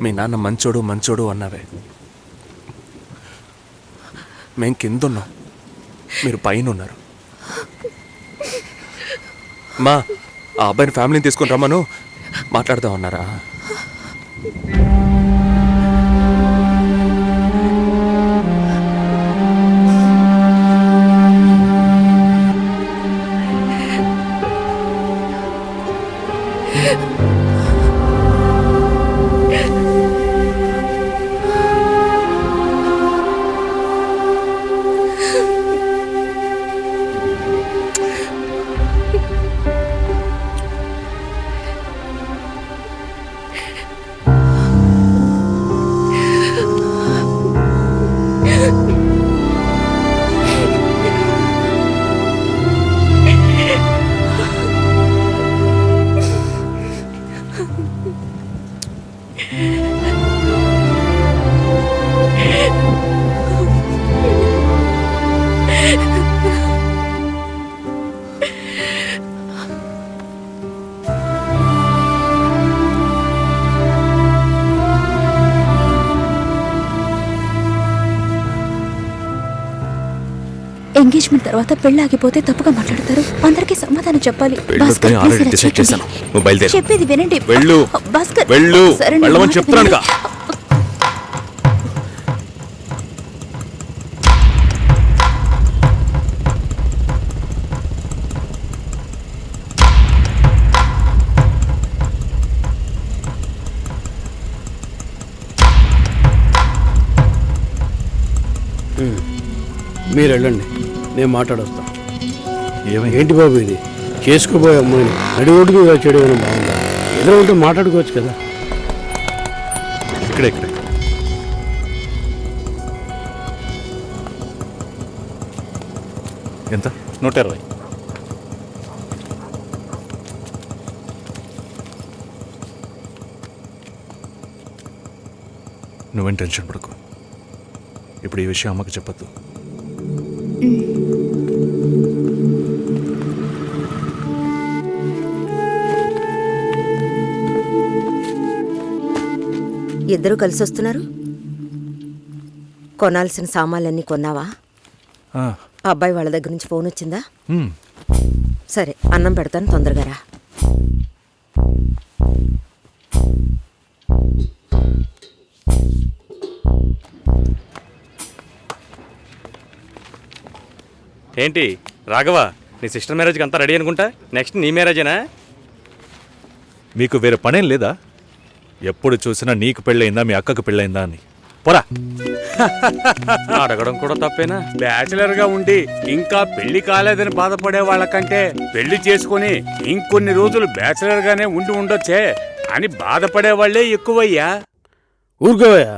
మీ నాన్న మంచోడు అన్నావే, మేం కిందున్నాం, మీరు పైన ఉన్నారు. మా ఆ అబ్బాయిని ఫ్యామిలీని తీసుకొని రమ్మను, మాట్లాడదామన్నారా?
ఎంగేజ్మెంట్ తర్వాత పెళ్లి ఆగిపోతే తప్పుగా మాట్లాడతారు. అందరికీ సమాధానం చెప్పాలి. భాస్కర్,
వెళ్ళొద్దని ఆల్రెడీ
please ఇలా
డిసైడ్
చేయకండి.
చేశాను. నువ్వు బయలుదేరు.
చెప్పేది వినండి.
వెళ్ళు.
భాస్కర్,
వెళ్ళు.
సరే, నా
వెళ్ళమని
మాట
చెప్తున్నానుగా.
వినండి.
మీరు వెళ్ళండి, నేను మాట్లాడొస్తాను. ఏంటి బాబు ఇది? చేసుకోబోయే అమ్మాయిని నడి రోడ్డుకు చేయడం ఏమైనా బాగుందా? ఏదో ఉంటే మాట్లాడుకోవచ్చు కదా.
ఇక్కడే ఎంత?
120.
నువ్వేం టెన్షన్ పడకు. ఇప్పుడు ఈ విషయం అమ్మకి చెప్పొద్దు.
ఇద్దరు కలిసి వస్తున్నారు. కొనాల్సిన సామాన్లన్నీ కొన్నావా? అబ్బాయి వాళ్ళ దగ్గర నుంచి ఫోన్ వచ్చిందా? సరే, అన్నం పెడతాను, తొందరగా రా.
ఏంటి రాఘవ, నీ సిస్టర్ మ్యారేజ్కి అంతా రెడీ అనుకుంటా? నెక్స్ట్ నీ మ్యారేజేనా?
మీకు వేరే పనేం లేదా? ఎప్పుడు చూసినా నీకు పెళ్ళయిందా, మీ అక్కకు పెళ్ళయిందా అని. పోరా.
అడగడం కూడా తప్పేనా?
బ్యాచిలర్ గా ఉండి ఇంకా పెళ్లి కాలేదని బాధపడే వాళ్ళకంటే పెళ్లి చేసుకుని ఇంకొన్ని రోజులు బ్యాచిలర్ గానే ఉండి ఉండొచ్చే అని బాధపడే వాళ్లే ఎక్కువయ్యా.
ఊరుకోవయ్యా,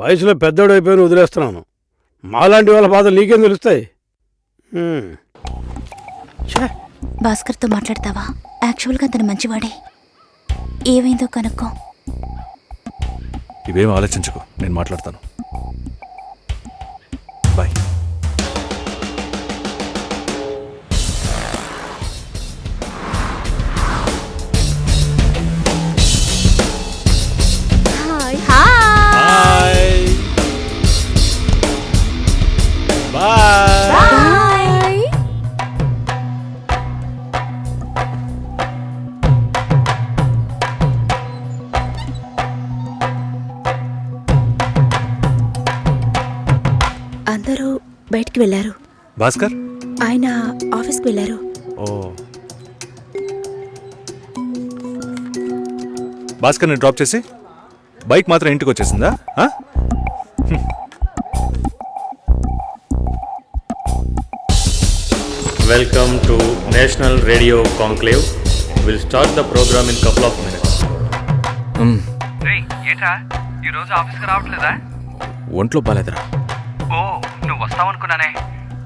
వయసులో పెద్దోడు అయిపోయిన వదిలేస్తున్నాను. మాలాంటి వాళ్ళ బాధలు నీకేం తెలుస్తాయి?
భాస్కర్తో మాట్లాడతావా? యాక్చువల్గా అతను మంచివాడే. ఏమైందో కనుక్కో.
ఇవేం ఆలోచించకు, నేను మాట్లాడతాను. బాయ్.
అందరూ బయటికి వెళ్ళారు.
భాస్కర్
ఆయన ఆఫీస్కి వెళ్ళారు.
ఓ, భాస్కర్ని డ్రాప్ చేసి బైక్ మాత్రం ఇంటికి వచ్చేసిందా?
Welcome to national radio conclave. Will start the program in couple of minutes.
ఏంట్రా ఈరోజు ఆఫీస్కి రావట్లేదా?
ఒంట్లో బాలేదురా.
ఓ, నువ్వు వస్తావనుకున్నానే.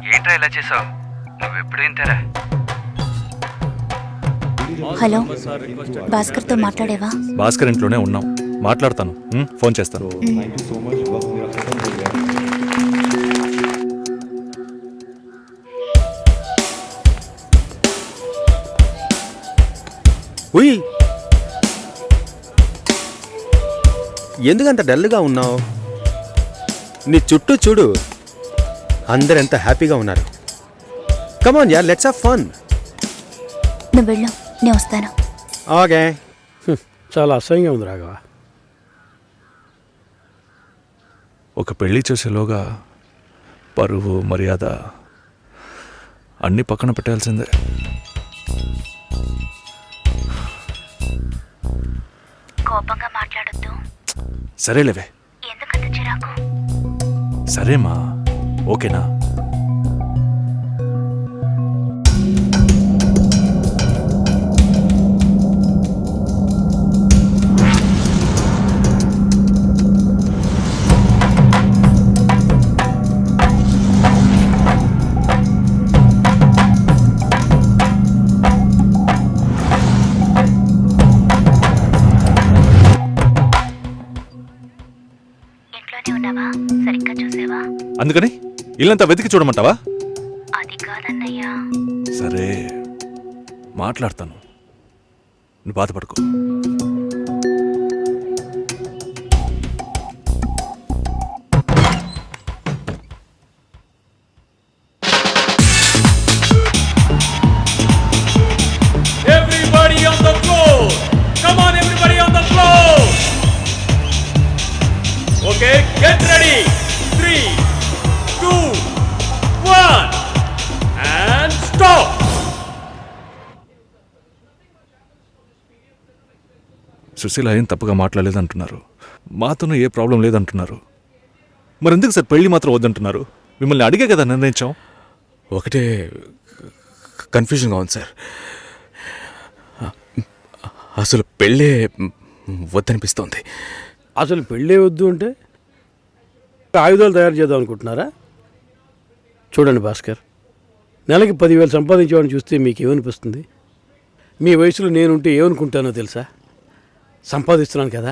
ఏంట్రా ఇలా చేసావు? నువ్వు ఎప్పుడు ఇంతేరా?
హలో, భాస్కర్తో మాట్లాడేవా?
భాస్కర్ ఇంట్లోనే ఉన్నాం, మాట్లాడతాను. ఫోన్ చేస్తాను.
ఉయ్, ఎందుకంత డల్గా ఉన్నావు? నీ చుట్టూ చూడు, అందరెంత హ్యాపీగా ఉన్నారు. కమాన్ యార్, లెట్స్ హావ్ ఫన్.
నువ్వు వెళ్ళు, నేను వస్తాను.
ఓకే.
చాలా అసహ్యంగా ఉంది రాఘవ.
ఒక పెళ్లి చేసేలోగా పరువు మర్యాద అన్నీ పక్కన పెట్టాల్సిందే.
కోపంగా మాట్లాడొద్దు.
సరేలేవే.
ఎందుకంత చిరాకు?
సరేమా, ఓకేనా? అందుకని ఇల్లంతా వెతికి చూడమంటావా?
అది కాదన్నయ్యా.
సరే, మాట్లాడతాను, నువ్వు బాధపడుకో. సుశీల ఏం తప్పుగా మాట్లాడలేదంటున్నారు, మాతోనూ ఏ ప్రాబ్లం లేదంటున్నారు. మరి ఎందుకు సార్ పెళ్లి మాత్రం వద్దంటున్నారు? మిమ్మల్ని అడిగే కదా నిర్ణయించాం.
ఒకటే కన్ఫ్యూజన్గా ఉంది సార్. అసలు పెళ్ళే వద్దనిపిస్తోంది.
అసలు పెళ్ళే వద్దు అంటే ఆయుధాలు తయారు చేద్దాం అనుకుంటున్నారా? చూడండి భాస్కర్, నెలకి 10,000 సంపాదించేవాడిని చూస్తే మీకేమనిపిస్తుంది? మీ వయసులో నేనుంటే ఏమనుకుంటానో తెలుసా? సంపాదిస్తున్నాను కదా,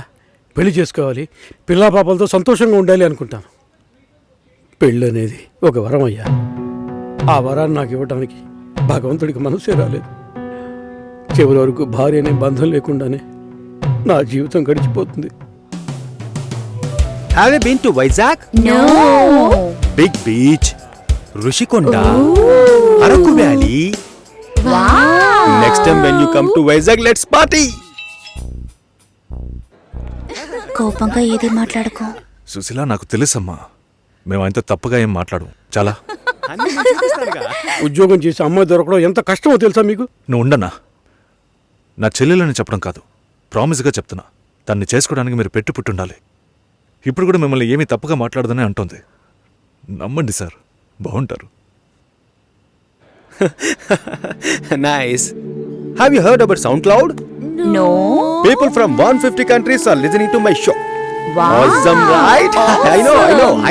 పెళ్లి చేసుకోవాలి, పిల్లా పాపలతో సంతోషంగా ఉండాలి అనుకుంటాను. పెళ్ళి అనేది ఒక వరం అయ్యా. ఆ వరాన్ని నాకు ఇవ్వడానికి భగవంతుడికి మనసే రాలేదు. చివరి వరకు భార్య అనే బంధం లేకుండానే నా జీవితం గడిచిపోతుంది.
Have you been to Vizag?
No.
Big beach, Rushikonda, Araku Valley.
Wow.
Next time when you come to Vizag, let's party.
కోపంగా ఏది మాట్లాడుకో.
సుశీల, నాకు తెలుసమ్మా, మేము ఆయనతో తప్పుగా ఏం మాట్లాడు. చాలా
ఉద్యోగం చేసి అమ్మాయి దొరకడం ఎంత కష్టమో తెలుసా మీకు?
నువ్వు ఉండనా? నా చెల్లెలని చెప్పడం కాదు, ప్రామిస్గా చెప్తున్నా, తన్ని చేసుకోవడానికి మీరు పుట్టుండాలి. ఇప్పుడు కూడా మిమ్మల్ని ఏమీ తప్పుగా మాట్లాడదని అంటోంది. నమ్మండి సార్, బాగుంటారు.
Nice. Have you heard about SoundCloud?
No.
People from 150 countries are listening to my show.
Wow.
Awesome, right?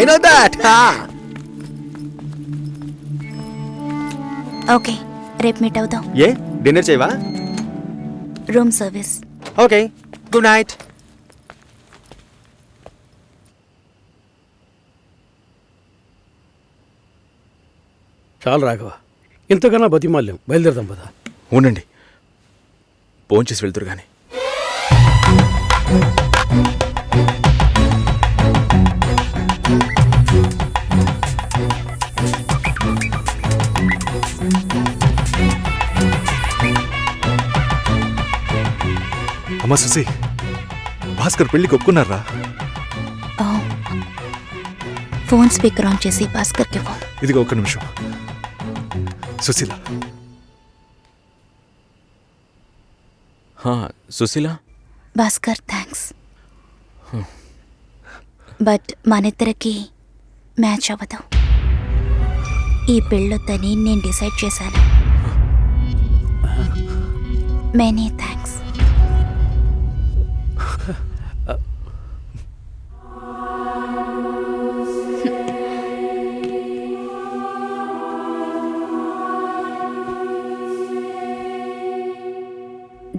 I know that.
Okay, రేపు మీట్ అవుదాం.
ఏ డిన్నర్ చేయవా?
Room service.
Okay, good night.
చాలు రాఘవ, ఇంతకన్నా బతిమాల్యం. బయలుదేరదాం పదా.
ఉండండి, ఫోన్ చేసి వెళ్తురు కానీ.
అమ్మా సుశీ, భాస్కర్ పెళ్ళికి ఒప్పుకున్నారా?
ఫోన్ స్పీకర్ ఆన్ చేసి భాస్కర్కి ఇవ్వు.
ఇదిగో ఒక్క నిమిషం. సుశీల,
సుశీల.
భాస్కర్, థ్యాంక్స్. బట్ మనిద్దరికి మ్యాచ్ అవ్వదు. ఈ పెళ్ళొద్దని నేను డిసైడ్ చేశాను. Many thanks.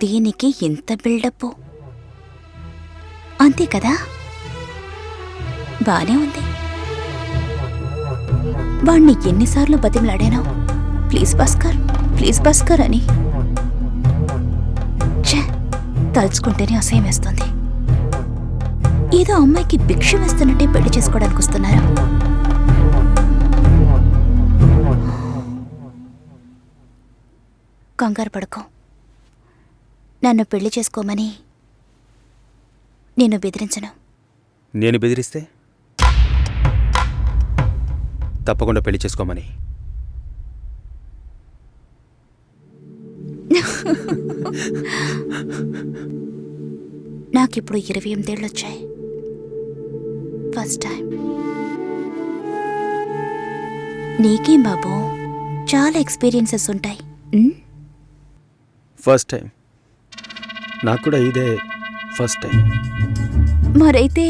దీనికి ఇంత బిల్డప్ అంతే కదా? బానే ఉంది. వాణ్ణి ఎన్నిసార్లు బతిమలాడాను, ప్లీజ్ భాస్కర్, ప్లీజ్ భాస్కర్ అని. ఛే, తలుచుకుంటేనే అసహ్యం వేస్తుంది. ఏదో అమ్మాయికి భిక్ష వేస్తున్నట్టే పెళ్లి చేసుకోవడానికి వస్తున్నారు. కంగారు పడుకో. నన్ను పెళ్లి చేసుకోమని నేను బెదిరించను.
నేను బెదిరిస్తే తప్పకుండా పెళ్లి చేసుకోమని.
నాకిప్పుడు 28 ఏళ్ళు వచ్చాయి. First time. నీకేం బాబు, చాలా ఎక్స్పీరియన్సెస్ ఉంటాయి.
First time. నాకు కూడా ఇదే ఫస్ట్ టైం.
మరైతే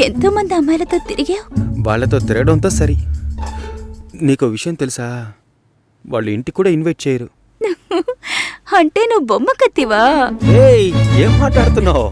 ఎంతోమంది అమ్మాయిలతో తిరిగావు?
వాళ్ళతో తిరగడంతో సరి. నీకో విషయం తెలుసా? వాళ్ళు ఇంటికి కూడా ఇన్వైట్ చేయరు.
అంటే నువ్వు బొమ్మ కత్తివా?
ఏం మాట్లాడుతున్నావు?